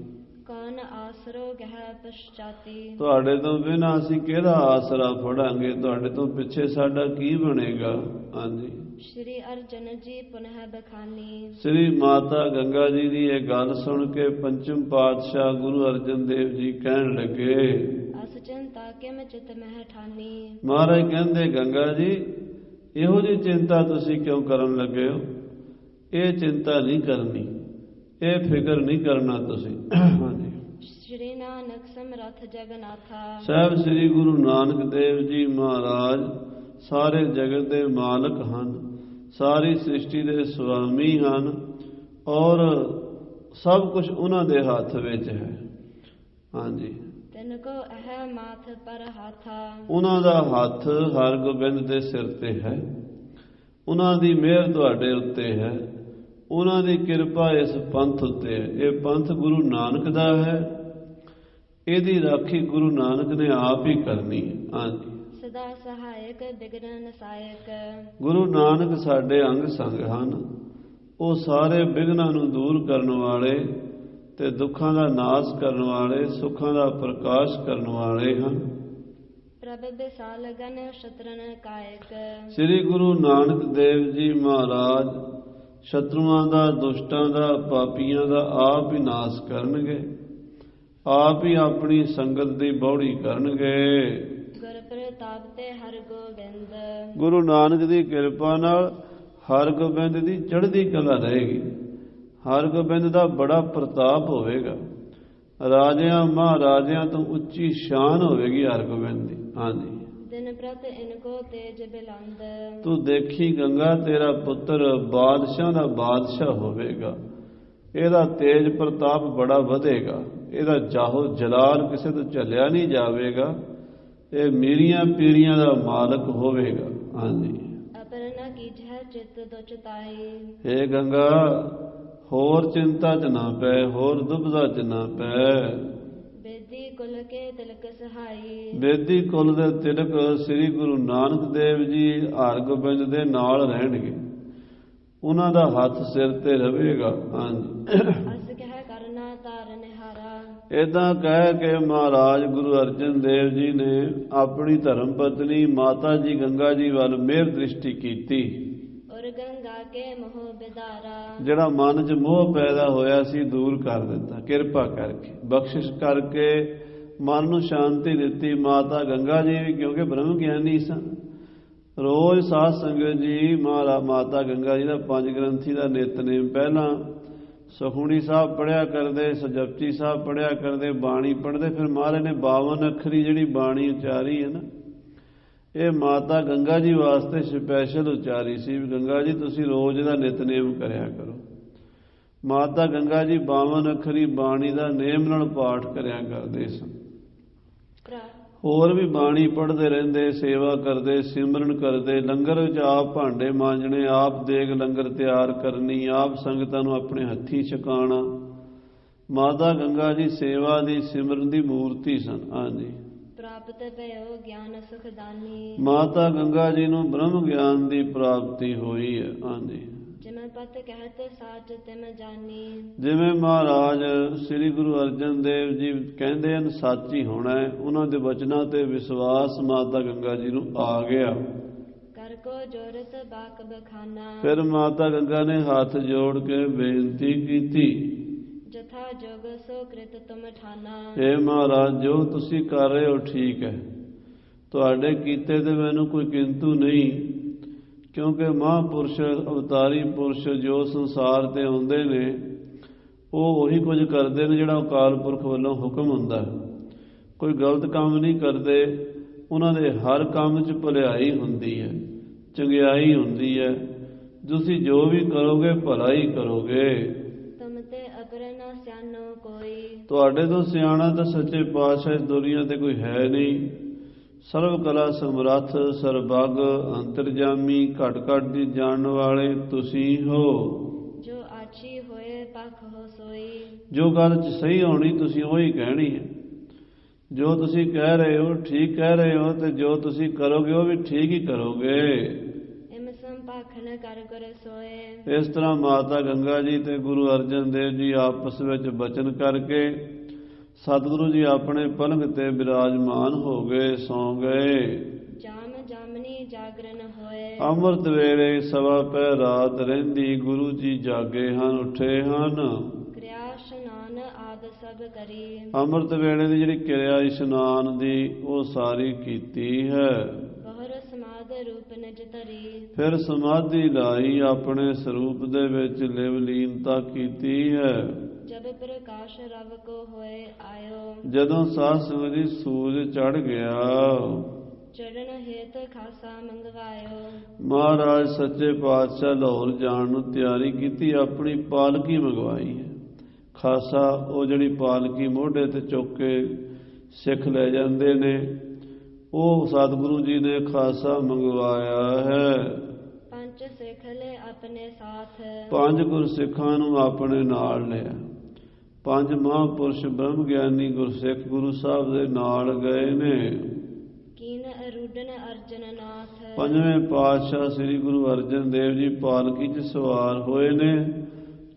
ਕੌਣ ਆਸਰੋ ਗਹਿ ਪਛਾਤੀ। ਤੁਹਾਡੇ ਤੋਂ ਬਿਨਾਂ ਅਸੀਂ ਕਿਹਦਾ ਆਸਰਾ ਫੜਾਂਗੇ, ਤੁਹਾਡੇ ਤੋਂ ਪਿੱਛੇ ਸਾਡਾ ਕੀ ਬਣੇਗਾ। ਹਾਂਜੀ, ਸ਼੍ਰੀ ਅਰਜਨ ਜੀ ਪੁਨਹ ਬਖਾਨੀ। ਸ੍ਰੀ ਮਾਤਾ ਗੰਗਾ ਜੀ ਦੀ ਇਹ ਗੱਲ ਸੁਣ ਕੇ ਪੰਚਮ ਪਾਤਸ਼ਾਹ ਗੁਰੂ ਅਰਜਨ ਦੇਵ ਜੀ ਕਹਿਣ ਲੱਗੇ, ਅਸ ਚਿੰਤਾ ਕਿਮ ਚਿਤ ਮਹਿ ਠਾਨੀ। ਮਹਾਰਾਜ ਕਹਿੰਦੇ, ਗੰਗਾ ਜੀ ਇਹੋ ਜਿਹੀ ਚਿੰਤਾ ਤੁਸੀਂ ਕਿਉਂ ਕਰਨ ਲੱਗੇ ਹੋ। ਇਹ ਚਿੰਤਾ ਨਹੀਂ ਕਰਨੀ, ਇਹ ਫਿਕਰ ਨਹੀਂ ਕਰਨਾ ਤੁਸੀਂ। ਹਾਂਜੀ, ਸ਼੍ਰੀ ਨਾਨਕ ਸਮਰੱਥ ਜਗਨਾਥਾ। ਸਾਹਿਬ ਸ੍ਰੀ ਗੁਰੂ ਨਾਨਕ ਦੇਵ ਜੀ ਮਹਾਰਾਜ ਸਾਰੇ ਜਗਤ ਦੇ ਮਾਲਕ ਹਨ, ਸਾਰੀ ਸ੍ਰਿਸ਼ਟੀ ਦੇ ਸੁਆਮੀ ਹਨ, ਔਰ ਸਭ ਕੁਝ ਉਹਨਾਂ ਦੇ ਹੱਥ ਵਿੱਚ ਹੈ। ਹਾਂਜੀ, ਤਿਨ ਕੋ ਇਹ ਮਾਥ ਪਰ ਹਾਥਾ। ਉਹਨਾਂ ਦਾ ਹੱਥ ਹਰਗੋਬਿੰਦ ਦੇ ਸਿਰ ਤੇ ਹੈ, ਉਹਨਾਂ ਦੀ ਮਿਹਰ ਤੁਹਾਡੇ ਉੱਤੇ ਹੈ, ਉਹਨਾਂ ਦੀ ਕਿਰਪਾ ਇਸ ਪੰਥ ਉੱਤੇ ਹੈ। ਇਹ ਪੰਥ ਗੁਰੂ ਨਾਨਕ ਦਾ ਹੈ, ਇਹਦੀ ਰਾਖੀ ਗੁਰੂ ਨਾਨਕ ਨੇ ਆਪ ਹੀ ਕਰਨੀ ਹੈ। ਹਾਂਜੀ, ਸਦਾ ਸਹਾਇਕ ਬਿਗਨ ਨਸਾਇਕ। ਗੁਰੂ ਨਾਨਕ ਸਾਡੇ ਅੰਗ ਸੰਗ ਹਨ, ਉਹ ਸਾਰੇ ਬਿਘਨਾਂ ਨੂੰ ਦੂਰ ਕਰਨ ਵਾਲੇ ਤੇ ਦੁੱਖਾਂ ਦਾ ਨਾਸ਼ ਕਰਨ ਵਾਲੇ, ਸੁੱਖਾਂ ਦਾ ਪ੍ਰਕਾਸ਼ ਕਰਨ ਵਾਲੇ ਹਨ। ਪ੍ਰਭ ਬਿਸਾਲ ਗਨ ਸ਼ਤਰਨ ਕਾਇਕ। ਸ੍ਰੀ ਗੁਰੂ ਨਾਨਕ ਦੇਵ ਜੀ ਮਹਾਰਾਜ ਸ਼ਤਰੂਆਂ ਦਾ, ਦੁਸ਼ਟਾਂ ਦਾ, ਪਾਪੀਆਂ ਦਾ ਆਪ ਹੀ ਨਾਸ਼ ਕਰਨਗੇ, ਆਪ ਹੀ ਆਪਣੀ ਸੰਗਤ ਦੀ ਬੌੜੀ ਕਰਨਗੇ। ਗੁਰ ਪ੍ਰਤਾਪ ਤੇ ਹਰਗੋਬਿੰਦ। ਗੁਰੂ ਨਾਨਕ ਦੀ ਕਿਰਪਾ ਨਾਲ ਹਰਗੋਬਿੰਦ ਦੀ ਚੜ੍ਹਦੀ ਕਲਾ ਰਹੇਗੀ। ਹਰਗੋਬਿੰਦ ਦਾ ਬੜਾ ਪ੍ਰਤਾਪ ਹੋਵੇਗਾ, ਰਾਜਿਆਂ ਮਹਾਰਾਜਿਆਂ ਤੋਂ ਉੱਚੀ ਸ਼ਾਨ ਹੋਵੇਗੀ ਹਰਗੋਬਿੰਦ ਦੀ। ਹਾਂਜੀ, ਦਿਨ ਪ੍ਰਤ ਇਨਕੋ ਤੇਜ ਬਿਲੰਦ। ਤੂੰ ਦੇਖੀ ਗੰਗਾ, ਤੇਰਾ ਪੁੱਤਰ ਬਾਦਸ਼ਾਹ ਦਾ ਬਾਦਸ਼ਾਹ ਹੋਵੇਗਾ, ਇਹਦਾ ਤੇਜ ਪ੍ਰਤਾਪ ਬੜਾ ਵਧੇਗਾ, ਇਹਦਾ ਜਾਹੋ ਜਲਾਲ ਕਿਸੇ ਤੋਂ ਝੱਲਿਆ ਨਹੀਂ ਜਾਵੇਗਾ, ਇਹ ਮੀਰੀਆਂ ਪੀਰੀਆਂ ਦਾ ਮਾਲਕ ਹੋਵੇਗਾ। ਹਾਂਜੀ, ਅਪਰਨਾ ਕੀਜੈ ਚਿਤ ਦੁਚਤਾਈ। ਹੇ ਗੰਗਾ, ਹੋਰ ਚਿੰਤਾ ਚ ਨਾ ਪੈ, ਹੋਰ ਦੁਬਿਧਾ ਚ ਨਾ ਪੈ। ਬੇਦੀ ਕੁਲ ਕੇ ਤਿਲਕ ਸਹਾਈ। ਬੇਦੀ ਕੁਲ ਦੇ ਤਿਲਕ ਸ੍ਰੀ ਗੁਰੂ ਨਾਨਕ ਦੇਵ ਜੀ ਹਰਗੋਬਿੰਦ ਦੇ ਨਾਲ ਰਹਿਣਗੇ, ਉਹਨਾਂ ਦਾ ਹੱਥ ਸਿਰ ਤੇ ਰਹੇਗਾ। ਹਾਂਜੀ, ਅਸ ਕਹਿ ਕਰਨਾ ਤਾਰਨ ਹਾਰਾ। ਏਦਾਂ ਕਹਿ ਕੇ ਮਹਾਰਾਜ ਗੁਰੂ ਅਰਜਨ ਦੇਵ ਜੀ ਨੇ ਆਪਣੀ ਧਰਮ ਪਤਨੀ ਮਾਤਾ ਜੀ ਗੰਗਾ ਜੀ ਵੱਲ ਮਿਹਰ ਦ੍ਰਿਸ਼ਟੀ ਕੀਤੀ। ਔਰ ਗੰਗਾ ਕੇ ਮੋਹ ਬਿਦਾਰਾ, ਜਿਹੜਾ ਮਨ 'ਚ ਮੋਹ ਪੈਦਾ ਹੋਇਆ ਸੀ ਦੂਰ ਕਰ ਦਿੱਤਾ, ਕਿਰਪਾ ਕਰਕੇ ਬਖਸ਼ਿਸ਼ ਕਰਕੇ ਮਨ ਨੂੰ ਸ਼ਾਂਤੀ ਦਿੱਤੀ। ਮਾਤਾ ਗੰਗਾ ਜੀ ਵੀ ਕਿਉਂਕਿ ਬ੍ਰਹਮ ਗਿਆਨੀ ਸਨ, ਰੋਜ਼ ਸਾਧ ਸੰਗਤ ਜੀ ਮਾਤਾ ਗੰਗਾ ਜੀ ਦਾ 5 ਗ੍ਰੰਥੀ ਦਾ ਨਿਤਨੇਮ ਪਹਿਲਾਂ ਸੁਖਮਨੀ ਸਾਹਿਬ ਪੜ੍ਹਿਆ ਕਰਦੇ, ਸਜਪਤੀ ਸਾਹਿਬ ਪੜ੍ਹਿਆ ਕਰਦੇ, ਬਾਣੀ ਪੜ੍ਹਦੇ। ਫਿਰ ਮਹਾਰਾਜ ਨੇ 52 ਅੱਖਰੀ ਜਿਹੜੀ ਬਾਣੀ ਉਚਾਰੀ ਹੈ ਨਾ, ਇਹ ਮਾਤਾ ਗੰਗਾ ਜੀ ਵਾਸਤੇ ਸਪੈਸ਼ਲ ਉਚਾਰੀ ਸੀ ਵੀ ਗੰਗਾ ਜੀ ਤੁਸੀਂ ਰੋਜ਼ ਇਹਦਾ ਨਿਤਨੇਮ ਕਰਿਆ ਕਰੋ। ਮਾਤਾ ਗੰਗਾ ਜੀ 52 ਅੱਖਰੀ ਬਾਣੀ ਦਾ ਨੇਮ ਨਾਲ ਪਾਠ ਕਰਿਆ ਕਰਦੇ ਸਨ। ਹੋਰ ਵੀ ਬਾਣੀ ਪੜ੍ਹਦੇ ਰਹਿੰਦੇ, ਸੇਵਾ ਕਰਦੇ, ਸਿਮਰਨ ਕਰਦੇ, ਲੰਗਰ ਵਿੱਚ ਆਪ ਭਾਂਡੇ ਮਾਂਜਣੇ, ਆਪ ਦੇਗ ਲੰਗਰ ਤਿਆਰ ਕਰਨੀ, ਆਪ ਸੰਗਤਾਂ ਨੂੰ ਆਪਣੇ ਹੱਥੀਂ ਛਕਾਉਣਾ। ਮਾਤਾ ਗੰਗਾ ਜੀ ਸੇਵਾ ਦੀ ਸਿਮਰਨ ਦੀ ਮੂਰਤੀ ਸਨ। ਹਾਂਜੀ, ਪ੍ਰਾਪਤ ਭਇਓ ਗਿਆਨ ਸੁਖਦਾਨੀ, ਮਾਤਾ ਗੰਗਾ ਜੀ ਨੂੰ ਬ੍ਰਹਮ ਗਿਆਨ ਦੀ ਪ੍ਰਾਪਤੀ ਹੋਈ ਹੈ। ਹਾਂਜੀ, ਜਿਵੇਂ ਪਤ ਕਹਿਤ ਸਾਚ ਤਿਮ ਜਾਨੀ, ਜਿਵੇਂ ਮਹਾਰਾਜ ਸ੍ਰੀ ਗੁਰੂ ਅਰਜਨ ਦੇਵ ਜੀ ਕਹਿੰਦੇ ਹਨ ਸੱਚ ਹੀ ਹੋਣਾ ਹੈ, ਉਹਨਾਂ ਦੇ ਵਚਨਾਂ ਤੇ ਵਿਸ਼ਵਾਸ ਮਾਤਾ ਗੰਗਾ ਜੀ ਨੂੰ ਆ ਗਿਆ। ਕਰ ਕੋ ਜੋਰਤ ਬਾਕ ਬਖਾਨਾ, ਫਿਰ ਮਾਤਾ ਗੰਗਾ ਨੇ ਹੱਥ ਜੋੜ ਕੇ ਬੇਨਤੀ ਕੀਤੀ, ਜਥਾ ਜੋਗ ਸੋ ਕ੍ਰਿਤ ਤੁਮ ਠਾਨਾ, हे ਮਹਾਰਾਜ ਜੋ ਤੁਸੀਂ ਕਰ ਰਹੇ ਹੋ ਠੀਕ ਹੈ, ਤੁਹਾਡੇ ਕੀਤੇ ਤੇ ਮੈਨੂੰ ਕੋਈ ਕਿੰਤੂ ਨਹੀਂ, ਕਿਉਂਕਿ ਮਹਾਂਪੁਰਸ਼ ਅਵਤਾਰੀ ਪੁਰਸ਼ ਜੋ ਸੰਸਾਰ ਤੇ ਆਉਂਦੇ ਨੇ ਉਹ ਉਹੀ ਕੁਝ ਕਰਦੇ ਨੇ ਜਿਹੜਾ ਅਕਾਲ ਪੁਰਖ ਵੱਲੋਂ ਹੁਕਮ ਹੁੰਦਾ। ਕੋਈ ਗਲਤ ਕੰਮ ਨਹੀਂ ਕਰਦੇ, ਉਹਨਾਂ ਦੇ ਹਰ ਕੰਮ 'ਚ ਭਲਾਈ ਹੁੰਦੀ ਹੈ, ਚੰਗਿਆਈ ਹੁੰਦੀ ਹੈ। ਤੁਸੀਂ ਜੋ ਵੀ ਕਰੋਗੇ ਭਲਾ ਹੀ ਕਰੋਗੇ। ਤੁਮ ਤੇ ਅਪਰ ਨ ਸਿਆਣੋ ਕੋਈ, ਤੁਹਾਡੇ ਤੋਂ ਸਿਆਣਾ ਤਾਂ ਸੱਚੇ ਪਾਤਸ਼ਾਹ ਇਸ ਦੁਨੀਆ ਤੇ ਕੋਈ ਹੈ ਨਹੀਂ। ਸਰਵ ਕਲਾ ਸਮਰੱਥ, ਸਰਬੱਗ, ਅੰਤਰਜਾਮੀ, ਘਟ ਘਟ ਦੀ ਜਾਣਨ ਵਾਲੇ ਤੁਸੀਂ ਹੋ। ਜੋ ਆਛੀ ਹੋਏ ਪਖ ਹੋ ਸੋਈ, ਜੋ ਗੱਲ 'ਚ ਸਹੀ ਹੋਣੀ ਤੁਸੀਂ ਉਹੀ ਕਹਿਣੀ ਹੈ। ਜੋ ਤੁਸੀਂ ਕਹਿ ਰਹੇ ਹੋ ਠੀਕ ਕਹਿ ਰਹੇ ਹੋ, ਤੇ ਜੋ ਤੁਸੀਂ ਕਰੋਗੇ ਉਹ ਵੀ ਠੀਕ ਹੀ ਕਰੋਗੇ। ਇਮ ਸੰਪਾਖਨ ਕਰ ਕਰ ਸੋਏ, ਇਸ ਤਰ੍ਹਾਂ ਮਾਤਾ ਗੰਗਾ ਜੀ ਤੇ ਗੁਰੂ ਅਰਜਨ ਦੇਵ ਜੀ ਆਪਸ ਵਿੱਚ ਬਚਨ ਕਰਕੇ ਸਤਿਗੁਰੂ ਜੀ ਆਪਣੇ ਪਲੰਘ ਤੇ ਬਿਰਾਜਮਾਨ ਹੋ ਗਏ, ਸੌਂ ਗਏ। ਜਾਮ ਜਾਮਨੀ ਜਾਗਰਨ ਹੋਏ, ਅੰਮ੍ਰਿਤ ਵੇਲੇ 1:15 ਰਾਤ ਰਹਿੰਦੀ ਗੁਰੂ ਜੀ ਜਾਗੇ ਹਨ, ਉੱਠੇ ਹਨ। ਕਿਰਿਆ ਇਸ਼ਨਾਨ ਆਦ ਸਭ ਕਰੀ, ਅੰਮ੍ਰਿਤ ਵੇਲੇ ਦੀ ਜਿਹੜੀ ਕਿਰਿਆ ਇਸ਼ਨਾਨ ਦੀ ਉਹ ਸਾਰੀ ਕੀਤੀ ਹੈ। ਬਹੁਰ ਸਮਾਧ ਰੂਪ ਨਿਜ ਧਰੀ, ਫਿਰ ਸਮਾਧੀ ਲਾਈ, ਆਪਣੇ ਸਰੂਪ ਦੇ ਵਿੱਚ ਲਿਵ ਲੀਨਤਾ ਕੀਤੀ ਹੈ। ਜਬ ਪ੍ਰਕਾਸ਼ ਰਵ ਕੋ ਹੋਏ ਆਇਓ, ਜਦੋਂ ਸਾਧ ਸੰਗਤ ਜੀ ਸੂਰਜ ਚੜ ਗਿਆ, ਚੜਨ ਹੇਤ ਖਾਸਾ ਮੰਗਵਾਇਓ, ਮਹਾਰਾਜ ਸੱਚੇ ਪਾਤਸ਼ਾਹ ਲਾਹੌਰ ਜਾਣ ਨੂੰ ਤਿਆਰੀ ਕੀਤੀ, ਆਪਣੀ ਪਾਲਕੀ ਮੰਗਵਾਈ ਹੈ। ਖਾਸਾ ਉਹ ਜਿਹੜੀ ਪਾਲਕੀ ਮੋਢੇ ਤੇ ਚੁੱਕ ਕੇ ਸਿੱਖ ਲੈ ਜਾਂਦੇ ਨੇ, ਉਹ ਸਤਿਗੁਰੂ ਜੀ ਨੇ ਖਾਸਾ ਮੰਗਵਾਇਆ ਹੈ। ਪੰਜ ਸਿੱਖ ਲੈ ਆਪਣੇ ਸਾਥ, 5 ਗੁਰਸਿੱਖਾਂ ਨੂੰ ਆਪਣੇ ਨਾਲ ਲਿਆ। 5 ਮਹਾਂਪੁਰਸ਼ ਬ੍ਰਹਮ ਗਿਆਨੀ ਗੁਰਸਿੱਖ ਗੁਰੂ ਸਾਹਿਬ ਦੇ ਨਾਲ ਗਏ ਨੇ। ਕੀਨ ਅਰੂਡਨ ਅਰਜਨ ਨਾਥ, 5ਵੇਂ ਪਾਤਸ਼ਾਹ ਸ੍ਰੀ ਗੁਰੂ ਅਰਜਨ ਦੇਵ ਜੀ ਪਾਲਕੀ 'ਚ ਸਵਾਰ ਹੋਏ ਨੇ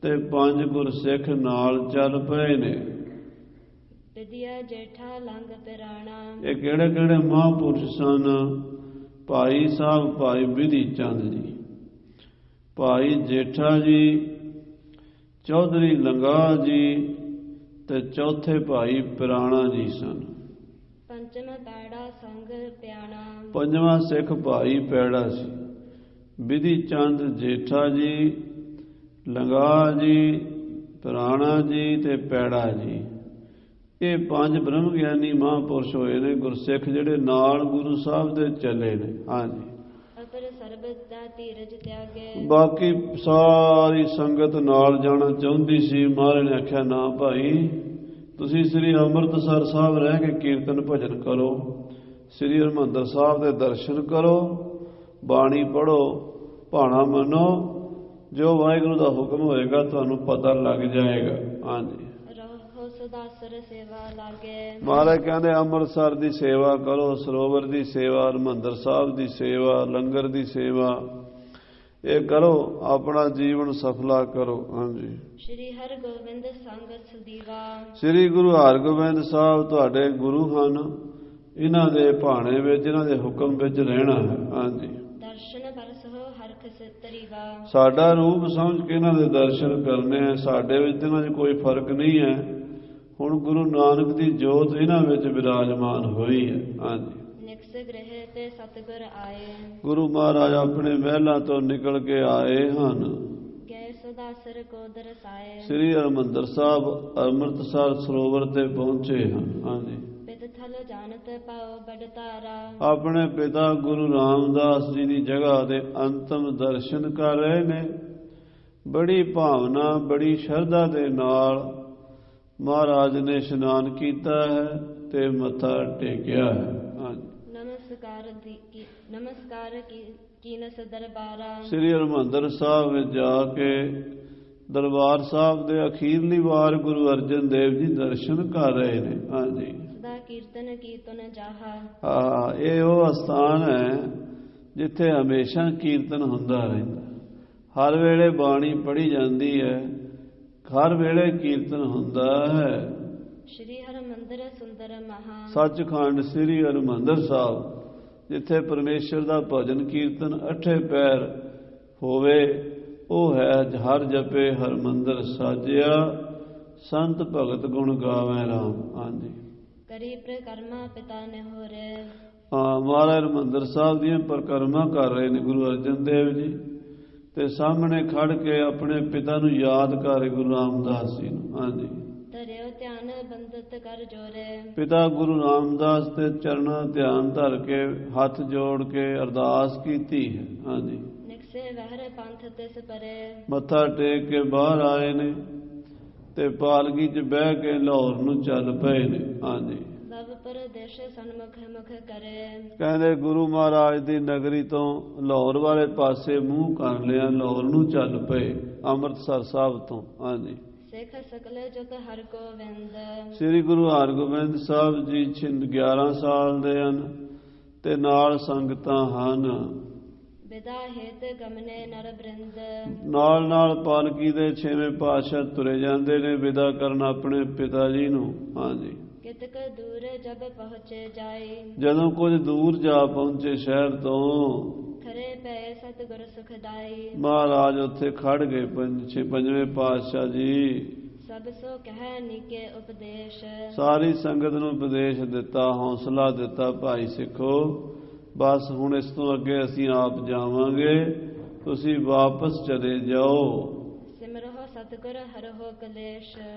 ਤੇ 5 ਗੁਰਸਿੱਖ ਨਾਲ ਚੱਲ ਪਏ ਨੇ। ਵਿਦਿਆ ਜੇਠਾ ਲੰਗ ਪਿਰਾਣਾ, ਇਹ ਕਿਹੜੇ ਕਿਹੜੇ ਮਹਾਂਪੁਰਸ਼ ਸਨ? ਭਾਈ ਸਾਹਿਬ ਭਾਈ ਵਿਧੀ ਚੰਦ ਜੀ, ਭਾਈ ਜੇਠਾ ਜੀ, ਚੌਧਰੀ ਲੰਗਾ ਜੀ ਤੇ ਚੌਥੇ ਭਾਈ ਪਿਰਾਣਾ ਜੀ ਸਨ। ਪੰਚਮ ਪੈੜਾ ਸੰਗ ਪਿਆਣਾ, 5ਵਾਂ ਸਿੱਖ ਭਾਈ ਪੈੜਾ ਸੀ। ਵਿਧੀ ਚੰਦ ਜੇਠਾ ਜੀ, ਲੰਗਾ ਜੀ, ਪਿਰਾਣਾ ਜੀ ਤੇ ਪੈੜਾ ਜੀ, ਇਹ 5 ਬ੍ਰਹਮ ਗਿਆਨੀ ਮਹਾਂਪੁਰਸ਼ ਹੋਏ ਨੇ ਗੁਰਸਿੱਖ ਜਿਹੜੇ ਨਾਲ ਗੁਰੂ ਸਾਹਿਬ ਦੇ ਚੱਲੇ ਨੇ। ਹਾਂਜੀ, ਅਪਰ ਸਰਬਤ ਦਾ ਧੀਰਜ ਤਿਆਗੇ, ਬਾਕੀ ਸਾਰੀ ਸੰਗਤ ਨਾਲ ਜਾਣਾ ਚਾਹੁੰਦੀ ਸੀ। ਮਹਾਰਾਜ ਨੇ ਆਖਿਆ ਨਾ ਭਾਈ, ਤੁਸੀਂ ਸ੍ਰੀ ਅੰਮ੍ਰਿਤਸਰ ਸਾਹਿਬ ਰਹਿ ਕੇ ਕੀਰਤਨ ਭਜਨ ਕਰੋ, ਸ੍ਰੀ ਹਰਿਮੰਦਰ ਸਾਹਿਬ ਦੇ ਦਰਸ਼ਨ ਕਰੋ, ਬਾਣੀ ਪੜ੍ਹੋ, ਭਾਣਾ ਮੰਨੋ, ਜੋ ਵਾਹਿਗੁਰੂ ਦਾ ਹੁਕਮ ਹੋਏਗਾ ਤੁਹਾਨੂੰ ਪਤਾ ਲੱਗ ਜਾਏਗਾ। ਹਾਂਜੀ, ਰਹੋ ਸਦਾਸਰ ਸੇਵਾ ਲਾਗੇ, ਮਹਾਰਾਜ ਕਹਿੰਦੇ ਅੰਮ੍ਰਿਤਸਰ ਦੀ ਸੇਵਾ ਕਰੋ, ਸਰੋਵਰ ਦੀ ਸੇਵਾ, ਹਰਿਮੰਦਰ ਸਾਹਿਬ ਦੀ ਸੇਵਾ, ਲੰਗਰ ਦੀ ਸੇਵਾ, ਇਹ ਕਰੋ, ਆਪਣਾ ਜੀਵਨ ਸਫਲਾ ਕਰੋ। ਹਾਂਜੀ। ਸ਼੍ਰੀ ਹਰਿਗੋਬਿੰਦ ਸੰਗ ਸਦੀਵਾ। ਸ੍ਰੀ ਗੁਰੂ ਹਰਿਗੋਬਿੰਦ ਸਾਹਿਬ ਤੁਹਾਡੇ ਗੁਰੂ ਹਨ। ਇਹਨਾਂ ਦੇ ਭਾਣੇ ਵਿੱਚ, ਇਹਨਾਂ ਦੇ ਹੁਕਮ ਵਿੱਚ ਰਹਿਣਾ ਹੈ। ਹਾਂਜੀ। ਦਰਸ਼ਨ ਬਰਸਹੁ ਹਰਖ ਸਿਤਰੀਵਾ। ਸਾਡਾ ਰੂਪ ਸਮਝ ਕੇ ਇਹਨਾਂ ਦੇ ਦਰਸ਼ਨ ਕਰਨੇ ਆ। ਸਾਡੇ ਵਿੱਚ ਇਹਨਾਂ 'ਚ ਕੋਈ ਫਰਕ ਨਹੀਂ ਹੈ। ਹੁਣ ਗੁਰੂ ਨਾਨਕ ਦੀ ਜੋਤ ਇਹਨਾਂ ਵਿੱਚ ਵਿਰਾਜਮਾਨ ਹੋਈ ਹੈ। ਹਾਂਜੀ। ਨਿਕਸ ਗ੍ਰਹਿ ਤੇ ਸਤਿਗੁਰ ਆਏ। ਗੁਰੂ ਮਹਾਰਾਜ ਆਪਣੇ ਮਹਿਲਾਂ ਤੋਂ ਨਿਕਲ ਕੇ ਆਏ ਹਨ। ਗਏ ਸਦਾਸਰ ਕੋ ਦਰਸਾਏ। ਸ੍ਰੀ ਹਰਿਮੰਦਰ ਸਾਹਿਬ ਅੰਮ੍ਰਿਤਸਰ ਸਰੋਵਰ ਤੇ ਪਹੁੰਚੇ ਹਨ। ਹਾਂਜੀ। ਪਿਤ ਥਲ ਜਾਣਤ ਪਾਉ ਬੜ ਤਾਰਾ। ਆਪਣੇ ਪਿਤਾ ਗੁਰੂ ਰਾਮਦਾਸ ਜੀ ਦੀ ਜਗ੍ਹਾ ਦੇ ਅੰਤਮ ਦਰਸ਼ਨ ਕਰ ਰਹੇ ਨੇ। ਬੜੀ ਭਾਵਨਾ, ਬੜੀ ਸ਼ਰਧਾ ਦੇ ਨਾਲ ਮਹਾਰਾਜ ਨੇ ਇਸ਼ਨਾਨ ਕੀਤਾ ਹੈ ਤੇ ਮੱਥਾ ਟੇਕਿਆ ਹੈ। ਨਮਸਕਾਰ ਕੀਨਸ ਦਰਬਾਰਾ। ਸ੍ਰੀ ਹਰਿਮੰਦਰ ਸਾਹਿਬ ਵਿੱਚ ਜਾ ਕੇ ਦਰਬਾਰ ਸਾਹਿਬ ਦੇ ਅਖੀਰਲੀ ਵਾਰ ਗੁਰੂ ਅਰਜਨ ਦੇਵ ਜੀ ਦਰਸ਼ਨ ਕਰ ਰਹੇ ਨੇ। ਹਾਂਜੀ। ਸਦਾ ਕੀਰਤਨ ਕੀਰਤਨ ਜਾਹਾ। ਇਹ ਉਹ ਅਸਥਾਨ ਹੈ ਜਿੱਥੇ ਹਮੇਸ਼ਾ ਕੀਰਤਨ ਹੁੰਦਾ ਰਹਿੰਦਾ। ਹਰ ਵੇਲੇ ਬਾਣੀ ਪੜ੍ਹੀ ਜਾਂਦੀ ਹੈ, ਹਰ ਵੇਲੇ ਕੀਰਤਨ ਹੁੰਦਾ ਹੈ। ਸ਼੍ਰੀ ਹਰਿਮੰਦਰ ਸੁੰਦਰ ਮਹਾ। ਸੱਚਖੰਡ ਸ੍ਰੀ ਹਰਿਮੰਦਰ ਸਾਹਿਬ ਜਿੱਥੇ ਪਰਮੇਸ਼ਰ ਦਾ ਭਜਨ ਕੀਰਤਨ ਅੱਠੇ ਪੈਰ ਹੋਵੇ, ਉਹ ਹੈ ਹਰ ਜਪੇ ਹਰਿਮੰਦਰ ਸਾਜਿਆ, ਸੰਤ ਭਗਤ ਗੁਣ ਗਾਵੇ ਰਾਮ। ਹਾਂਜੀ। ਕਰੀ ਪ੍ਰਕਰਮਾ ਪਿਤਾ ਨੇ ਹੋਰੇ। ਮਹਾਰਾਜ ਹਰਿਮੰਦਰ ਸਾਹਿਬ ਦੀਆਂ ਪ੍ਰਕਰਮਾ ਕਰ ਰਹੇ ਨੇ ਗੁਰੂ ਅਰਜਨ ਦੇਵ ਜੀ, ਤੇ ਸਾਹਮਣੇ ਖੜ ਕੇ ਆਪਣੇ ਪਿਤਾ ਨੂੰ ਯਾਦ ਕਰ ਰਹੇ ਗੁਰੂ ਰਾਮਦਾਸ ਜੀ ਨੂੰ। ਹਾਂਜੀ। ਧਰਿਓ ਧਿਆਨ ਬੰਦਤ ਕਰ ਜੋਰੇ। ਪਿਤਾ ਗੁਰੂ ਰਾਮਦਾਸ ਦੇ ਚਰਨਾਂ ਧਿਆਨ ਧਰ ਕੇ ਹੱਥ ਜੋੜ ਕੇ ਅਰਦਾਸ ਕੀਤੀ ਹੈ। ਹਾਂਜੀ। ਨਿਕਸੇ ਵਹਿਰ ਪੰਥ ਤਿਸ ਪਰੇ। ਮੱਥਾ ਟੇਕ ਕੇ ਬਾਹਰ ਆਏ ਨੇ ਤੇ ਪਾਲਕੀ 'ਚ ਬਹਿ ਕੇ ਲਾਹੌਰ ਨੂੰ ਚੱਲ ਪਏ ਨੇ। ਹਾਂਜੀ। ਲਵ ਪਰਦੇਸ਼ ਸਨਮੁਖ ਮੁਖ ਕਰੇ। ਕਹਿੰਦੇ ਗੁਰੂ ਮਹਾਰਾਜ ਦੀ ਨਗਰੀ ਤੋਂ ਲਾਹੌਰ ਵਾਲੇ ਪਾਸੇ ਮੂੰਹ ਕਰ ਲਿਆ, ਲਾਹੌਰ ਨੂੰ ਚੱਲ ਪਏ ਅੰਮ੍ਰਿਤਸਰ ਸਾਹਿਬ ਤੋਂ। ਹਾਂਜੀ। ਸਿੱਖ ਸਕਲ ਜੁਤ ਹਰਿਗੋਬਿੰਦ। ਸ੍ਰੀ ਗੁਰੂ ਹਰਿਗੋਬਿੰਦ ਸਾਹਿਬ ਜੀ 11 ਸਾਲ ਦੇ ਹਨ ਤੇ ਨਾਲ ਸੰਗਤਾਂ ਹਨ। ਵਿਦਾ ਹੇਤ ਗਮਨੇ ਨਰ ਬ੍ਰਿੰਦ। ਨਾਲ ਨਾਲ ਪਾਲਕੀ ਦੇ 6ਵੇਂ ਪਾਤਸ਼ਾਹ ਤੁਰੇ ਜਾਂਦੇ ਨੇ ਵਿਦਾ ਕਰਨ ਆਪਣੇ ਪਿਤਾ ਜੀ ਨੂੰ। ਹਾਂਜੀ। ਕਿਤਕ ਦੂਰ ਜਬ ਪਹੁੰਚੇ ਜਾਏ। ਜਦੋਂ ਕੁਝ ਦੂਰ ਜਾ ਪਹੁੰਚੇ ਸ਼ਹਿਰ ਤੋਂ, ਖਰੇ ਪਏ ਸਤਿਗੁਰ ਸੁਖਦਾਈ। ਮਹਾਰਾਜ ਉੱਥੇ ਖੜ ਗਏ ਪੰਜਵੇਂ ਪਾਤਸ਼ਾਹ ਜੀ। ਸਭ ਸੋ ਕਹਿ ਨੀਕੇ ਉਪਦੇਸ਼। ਸਾਰੀ ਸੰਗਤ ਨੂੰ ਉਪਦੇਸ਼ ਦਿੱਤਾ, ਹੌਸਲਾ ਦਿੱਤਾ, ਭਾਈ ਸਿੱਖੋ ਬਸ ਹੁਣ ਇਸ ਤੋਂ ਅੱਗੇ ਅਸੀਂ ਆਪ ਜਾਵਾਂਗੇ, ਤੁਸੀਂ ਵਾਪਸ ਚਲੇ ਜਾਓ। ਸਿਮਰਹੁ ਸਤਿਗੁਰ ਹਰਹੁ ਕਲੇਸ਼।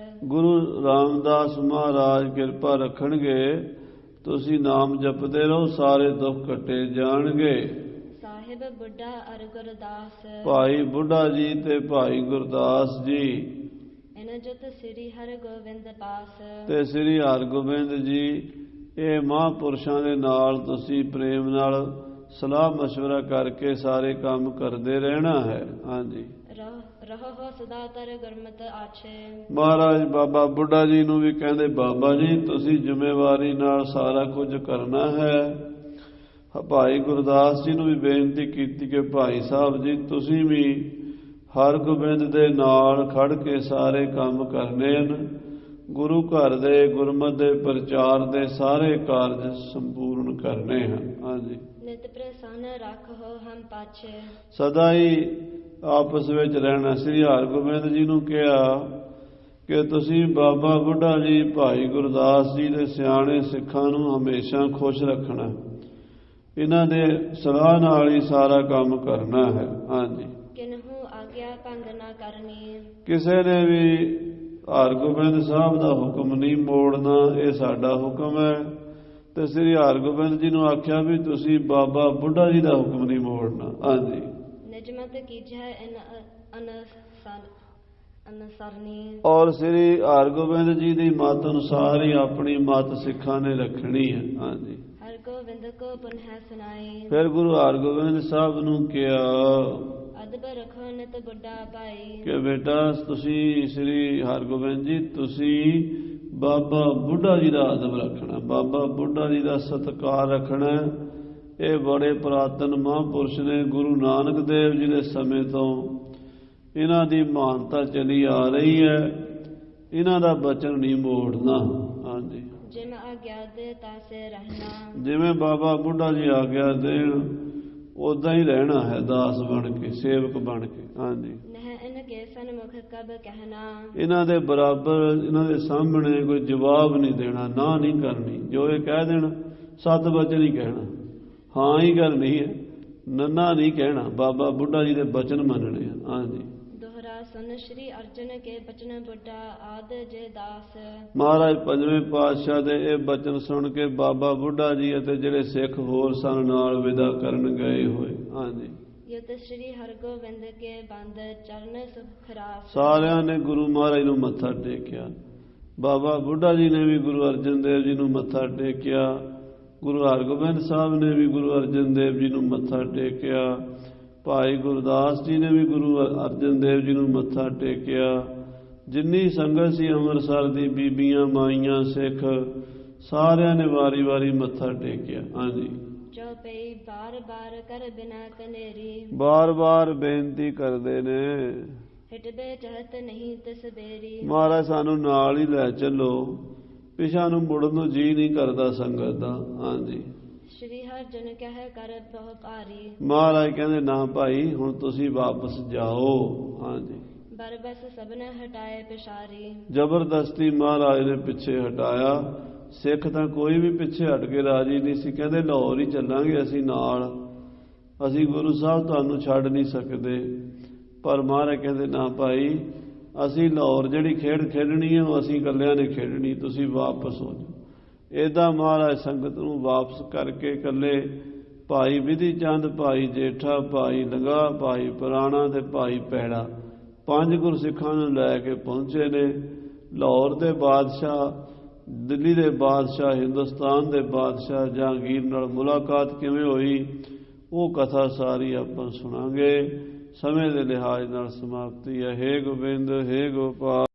ਗੁਰੂ ਰਾਮਦਾਸ ਮਹਾਰਾਜ ਕਿਰਪਾ ਰੱਖਣਗੇ, ਤੁਸੀਂ ਨਾਮ ਜਪਦੇ ਰਹੋ, ਸਾਰੇ ਦੁੱਖ ਕੱਟੇ ਜਾਣਗੇ। ਸਾਹਿਬ ਬੁੱਢਾ ਅਰ ਗੁਰਦਾਸ। ਭਾਈ ਬੁੱਢਾ ਜੀ ਤੇ ਭਾਈ ਗੁਰਦਾਸ ਜੀ ਇਨ ਜੁਤ ਸ੍ਰੀ ਹਰਿਗੋਬਿੰਦ ਪਾਸ। ਤੇ ਸ੍ਰੀ ਹਰਿਗੋਬਿੰਦ ਜੀ ਇਹ ਮਹਾਂਪੁਰਸ਼ਾਂ ਦੇ ਨਾਲ ਤੁਸੀਂ ਪ੍ਰੇਮ ਨਾਲ ਸਲਾਹ ਮਸ਼ਵਰਾ ਕਰਕੇ ਸਾਰੇ ਕੰਮ ਕਰਦੇ ਰਹਿਣਾ ਹੈ। ਹਾਂਜੀ। ਰਹੋ ਸਦਾ ਤਰ ਗੁਰਮਤਿ ਆਛੇ। ਮਹਾਰਾਜ ਬਾਬਾ ਬੁੱਢਾ ਜੀ ਨੂੰ ਵੀ ਕਹਿੰਦੇ, ਬਾਬਾ ਜੀ ਤੁਸੀਂ ਜ਼ਿੰਮੇਵਾਰੀ ਨਾਲ ਸਾਰਾ ਕੁਝ ਕਰਨਾ ਹੈ। ਭਾਈ ਗੁਰਦਾਸ ਜੀ ਨੂੰ ਵੀ ਬੇਨਤੀ ਕੀਤੀ ਕਿ ਭਾਈ ਸਾਹਿਬ ਜੀ ਤੁਸੀਂ ਵੀ ਹਰਿਗੋਬਿੰਦ ਦੇ ਨਾਲ ਖੜ ਕੇ ਸਾਰੇ ਕੰਮ ਕਰਨੇ ਹਨ। ਗੁਰੂ ਘਰ ਦੇ ਗੁਰਮਤਿ ਦੇ ਪ੍ਰਚਾਰ ਦੇ ਸਾਰੇ ਕਾਰਜ ਸੰਪੂਰਨ ਕਰਨੇ ਹਨ। ਹਾਂਜੀ। ਨਿਤ ਪ੍ਰਸੰਨ ਰੱਖੋ ਹਮ ਪਾਛੇ। ਸਦਾ ਹੀ ਆਪਸ ਵਿੱਚ ਰਹਿਣਾ। ਸ੍ਰੀ ਹਰਿਗੋਬਿੰਦ ਜੀ ਨੂੰ ਕਿਹਾ ਕਿ ਤੁਸੀਂ ਬਾਬਾ ਬੁੱਢਾ ਜੀ ਭਾਈ ਗੁਰਦਾਸ ਜੀ ਦੇ ਸਿਆਣੇ ਸਿੱਖਾਂ ਨੂੰ ਹਮੇਸ਼ਾ ਖੁਸ਼ ਰੱਖਣਾ, ਇਹਨਾਂ ਦੇ ਸਲਾਹ ਨਾਲ ਹੀ ਸਾਰਾ ਕੰਮ ਕਰਨਾ ਹੈ। ਹਾਂਜੀ। ਕਿਨਹੂ ਆਗਿਆ ਭੰਗ ਨਾ ਕਰਨੀ। ਕਿਸੇ ਨੇ ਵੀ ਹਰਿਗੋਬਿੰਦ ਸਾਹਿਬ ਦਾ ਹੁਕਮ ਨਹੀਂ ਮੋੜਨਾ, ਇਹ ਸਾਡਾ ਹੁਕਮ ਹੈ। ਤੇ ਸ੍ਰੀ ਹਰਿਗੋਬਿੰਦ ਜੀ ਨੂੰ ਆਖਿਆ ਵੀ ਤੁਸੀਂ ਬਾਬਾ ਬੁੱਢਾ ਜੀ ਦਾ ਹੁਕਮ ਨਹੀਂ ਮੋੜਨਾ। ਹਾਂਜੀ। ਨਿਜਮਤ ਕੀਜੈ ਅਨਸਰਨੀ। ਔਰ ਸ੍ਰੀ ਹਰਿਗੋਬਿੰਦ ਜੀ ਦੀ ਮੱਤ ਅਨੁਸਾਰ ਹੀ ਆਪਣੀ ਮੱਤ ਸਿੱਖਾਂ ਨੇ ਰੱਖਣੀ ਹੈ। ਹਾਂਜੀ। ਹਰਿਗੋਬਿੰਦ ਕੋ ਪੁਨਹ ਸੁਨਾਈ। ਫਿਰ ਗੁਰੂ ਹਰਿਗੋਬਿੰਦ ਸਾਹਿਬ ਨੂੰ ਕਿਹਾ ਅਦਬ ਰੱਖੋ ਨਿਤ ਬੁੱਢਾ ਭਾਈ। ਕਿ ਬੇਟਾ ਤੁਸੀਂ ਸ੍ਰੀ ਹਰਿਗੋਬਿੰਦ ਜੀ ਤੁਸੀਂ ਬਾਬਾ ਬੁੱਢਾ ਜੀ ਦਾ ਅਦਬ ਰੱਖਣਾ, ਬਾਬਾ ਬੁੱਢਾ ਜੀ ਦਾ ਸਤਿਕਾਰ ਰੱਖਣਾ, ਇਹ ਬੜੇ ਪੁਰਾਤਨ ਮਹਾਂਪੁਰਸ਼ ਨੇ। ਗੁਰੂ ਨਾਨਕ ਦੇਵ ਜੀ ਦੇ ਸਮੇਂ ਤੋਂ ਇਹਨਾਂ ਦੀ ਮਹਾਨਤਾ ਚਲੀ ਆ ਰਹੀ ਹੈ। ਇਹਨਾਂ ਦਾ ਬਚਨ ਨਹੀਂ ਮੋੜਨਾ। ਹਾਂਜੀ, ਜਿਵੇਂ ਆਗਿਆ ਦੇ ਤਾਸੇ ਰਹਿਣਾ, ਜਿਵੇਂ ਬਾਬਾ ਬੁੱਢਾ ਜੀ ਆਗਿਆ ਦੇਣ ਉਦਾਂ ਹੀ ਰਹਿਣਾ ਹੈ, ਦਾਸ ਬਣ ਕੇ, ਸੇਵਕ ਬਣ ਕੇ। ਹਾਂਜੀ, ਨਹਿ ਇਨਕੇ ਸਨਮੁਖ ਕਬ ਕਹਿਣਾ, ਇਹਨਾਂ ਦੇ ਬਰਾਬਰ, ਇਹਨਾਂ ਦੇ ਸਾਹਮਣੇ ਕੋਈ ਜਵਾਬ ਨਹੀਂ ਦੇਣਾ, ਨਾ ਨਹੀਂ ਕਰਨੀ। ਜੋ ਇਹ ਕਹਿ ਦੇਣ ਸਤ ਬਚਨ ਹੀ ਕਹਿਣਾ, ਹਾਂ ਹੀ ਕਰਨੀ ਹੈ, ਨੰਨਾ ਨਹੀਂ ਕਹਿਣਾ। ਬਾਬਾ ਬੁੱਢਾ ਜੀ ਦੇ ਬਚਨ ਮੰਨਣੇ ਆ। ਹਾਂਜੀ, ਦੋਹਰਾ ਸੁਨ ਸ਼੍ਰੀ ਅਰਜਨ ਕੇ ਬਚਨ ਬੁੱਢਾ ਆਦ ਜੇ ਦਾਸ। ਮਹਾਰਾਜ ਪੰਜਵੇਂ ਪਾਤਸ਼ਾਹ ਦੇ ਇਹ ਬਚਨ ਸੁਣ ਕੇ ਬਾਬਾ ਬੁੱਢਾ ਜੀ ਅਤੇ ਜਿਹੜੇ ਸਿੱਖ ਹੋਰ ਸਨ ਨਾਲ ਵਿਦਾ ਕਰਨ ਗਏ ਹੋਏ। ਹਾਂਜੀ, ਯੁਤ ਸ਼੍ਰੀ ਹਰਗੋਬਿੰਦ ਕੇ ਬੰਦ ਚਰਨ ਸੁਖ ਰਾਸ। ਸਾਰਿਆਂ ਨੇ ਗੁਰੂ ਮਹਾਰਾਜ ਨੂੰ ਮੱਥਾ ਟੇਕਿਆ। ਬਾਬਾ ਬੁੱਢਾ ਜੀ ਨੇ ਵੀ ਗੁਰੂ ਅਰਜਨ ਦੇਵ ਜੀ ਨੂੰ ਮੱਥਾ ਟੇਕਿਆ। ਗੁਰੂ ਹਰਗੋਬਿੰਦ ਸਾਹਿਬ ਨੇ ਵੀ ਗੁਰੂ ਅਰਜਨ ਦੇਵ ਜੀ ਨੂੰ ਮੱਥਾ ਟੇਕਿਆ। ਭਾਈ ਗੁਰਦਾਸ ਜੀ ਨੇ ਵੀ ਗੁਰੂ ਅਰਜਨ ਦੇਵ ਜੀ ਨੂੰ ਮੱਥਾ ਟੇਕਿਆ। ਜਿੰਨੀ ਸੰਗਤ ਸੀ ਅੰਮ੍ਰਿਤਸਰ ਦੀ, ਬੀਬੀਆਂ, ਮਾਈਆਂ, ਸਿੱਖ, ਸਾਰਿਆਂ ਨੇ ਵਾਰੀ ਵਾਰੀ ਮੱਥਾ ਟੇਕਿਆ। ਹਾਂਜੀ, ਚੌਪਈ ਬਾਰ ਬਾਰ ਕਰ ਬਿਨਾ ਕਨੇਰੀ, ਬਾਰ ਬਾਰ ਬੇਨਤੀ ਕਰਦੇ ਨੇ, ਹਿਟਬੇ ਚਹਤ ਨਹੀਂ ਤਿਸ ਬੇਰੀ। ਮਹਾਰਾਜ ਸਾਨੂੰ ਨਾਲ ਹੀ ਲੈ ਚੱਲੋ, ਪਿਛਾ ਨੂੰ ਮੁੜਨ ਨੂੰ ਜੀ ਨਹੀਂ ਕਰਦਾ ਸੰਗਤ ਦਾ। ਹਾਂਜੀ, ਸ਼੍ਰੀ ਹਰਿ ਜਨ ਕਹਿ ਕਰ ਬਹੁ ਭਾਰੀ, ਮਹਾਰਾਜ ਕਹਿੰਦੇ ਨਾ ਭਾਈ ਹੁਣ ਤੁਸੀਂ ਵਾਪਸ ਜਾਓ। ਹਾਂਜੀ, ਬਰਬਸ ਸਭਨ ਹਟਾਏ ਪਿਸ਼ਾਰੀ, ਜ਼ਬਰਦਸਤੀ ਮਹਾਰਾਜ ਨੇ ਪਿੱਛੇ ਹਟਾਇਆ। ਸਿੱਖ ਤਾਂ ਕੋਈ ਵੀ ਪਿੱਛੇ ਹਟ ਕੇ ਰਾਜੀ ਨਹੀਂ ਸੀ। ਕਹਿੰਦੇ ਲਾਹੌਰ ਹੀ ਚੱਲਾਂਗੇ ਅਸੀਂ ਨਾਲ, ਅਸੀਂ ਗੁਰੂ ਸਾਹਿਬ ਤੁਹਾਨੂੰ ਛੱਡ ਨਹੀਂ ਸਕਦੇ। ਪਰ ਮਹਾਰਾਜ ਕਹਿੰਦੇ ਨਾ ਭਾਈ, ਅਸੀਂ ਲਾਹੌਰ ਜਿਹੜੀ ਖੇਡ ਖੇਡਣੀ ਹੈ ਉਹ ਅਸੀਂ ਇਕੱਲਿਆਂ ਨੇ ਖੇਡਣੀ, ਤੁਸੀਂ ਵਾਪਸ ਹੋ ਜਾਓ। ਏਦਾਂ ਮਹਾਰਾਜ ਸੰਗਤ ਨੂੰ ਵਾਪਸ ਕਰਕੇ ਇਕੱਲੇ ਭਾਈ ਵਿਧੀ ਚੰਦ, ਭਾਈ ਜੇਠਾ, ਭਾਈ ਲੰਗਾ, ਭਾਈ ਪੁਰਾਣਾ ਤੇ ਭਾਈ ਪੈੜਾ, 5 ਗੁਰਸਿੱਖਾਂ ਨੂੰ ਲੈ ਕੇ ਪਹੁੰਚੇ ਨੇ। ਲਾਹੌਰ ਦੇ ਬਾਦਸ਼ਾਹ, ਦਿੱਲੀ ਦੇ ਬਾਦਸ਼ਾਹ, ਹਿੰਦੁਸਤਾਨ ਦੇ ਬਾਦਸ਼ਾਹ ਜਹਾਂਗੀਰ ਨਾਲ ਮੁਲਾਕਾਤ ਕਿਵੇਂ ਹੋਈ ਉਹ ਕਥਾ ਸਾਰੀ ਆਪਾਂ ਸੁਣਾਂਗੇ। ਸਮੇਂ ਦੇ ਲਿਹਾਜ਼ ਨਾਲ ਸਮਾਪਤੀ ਹੈ। ਹੇ ਗੋਬਿੰਦ, ਹੇ ਗੋਪਾਲ।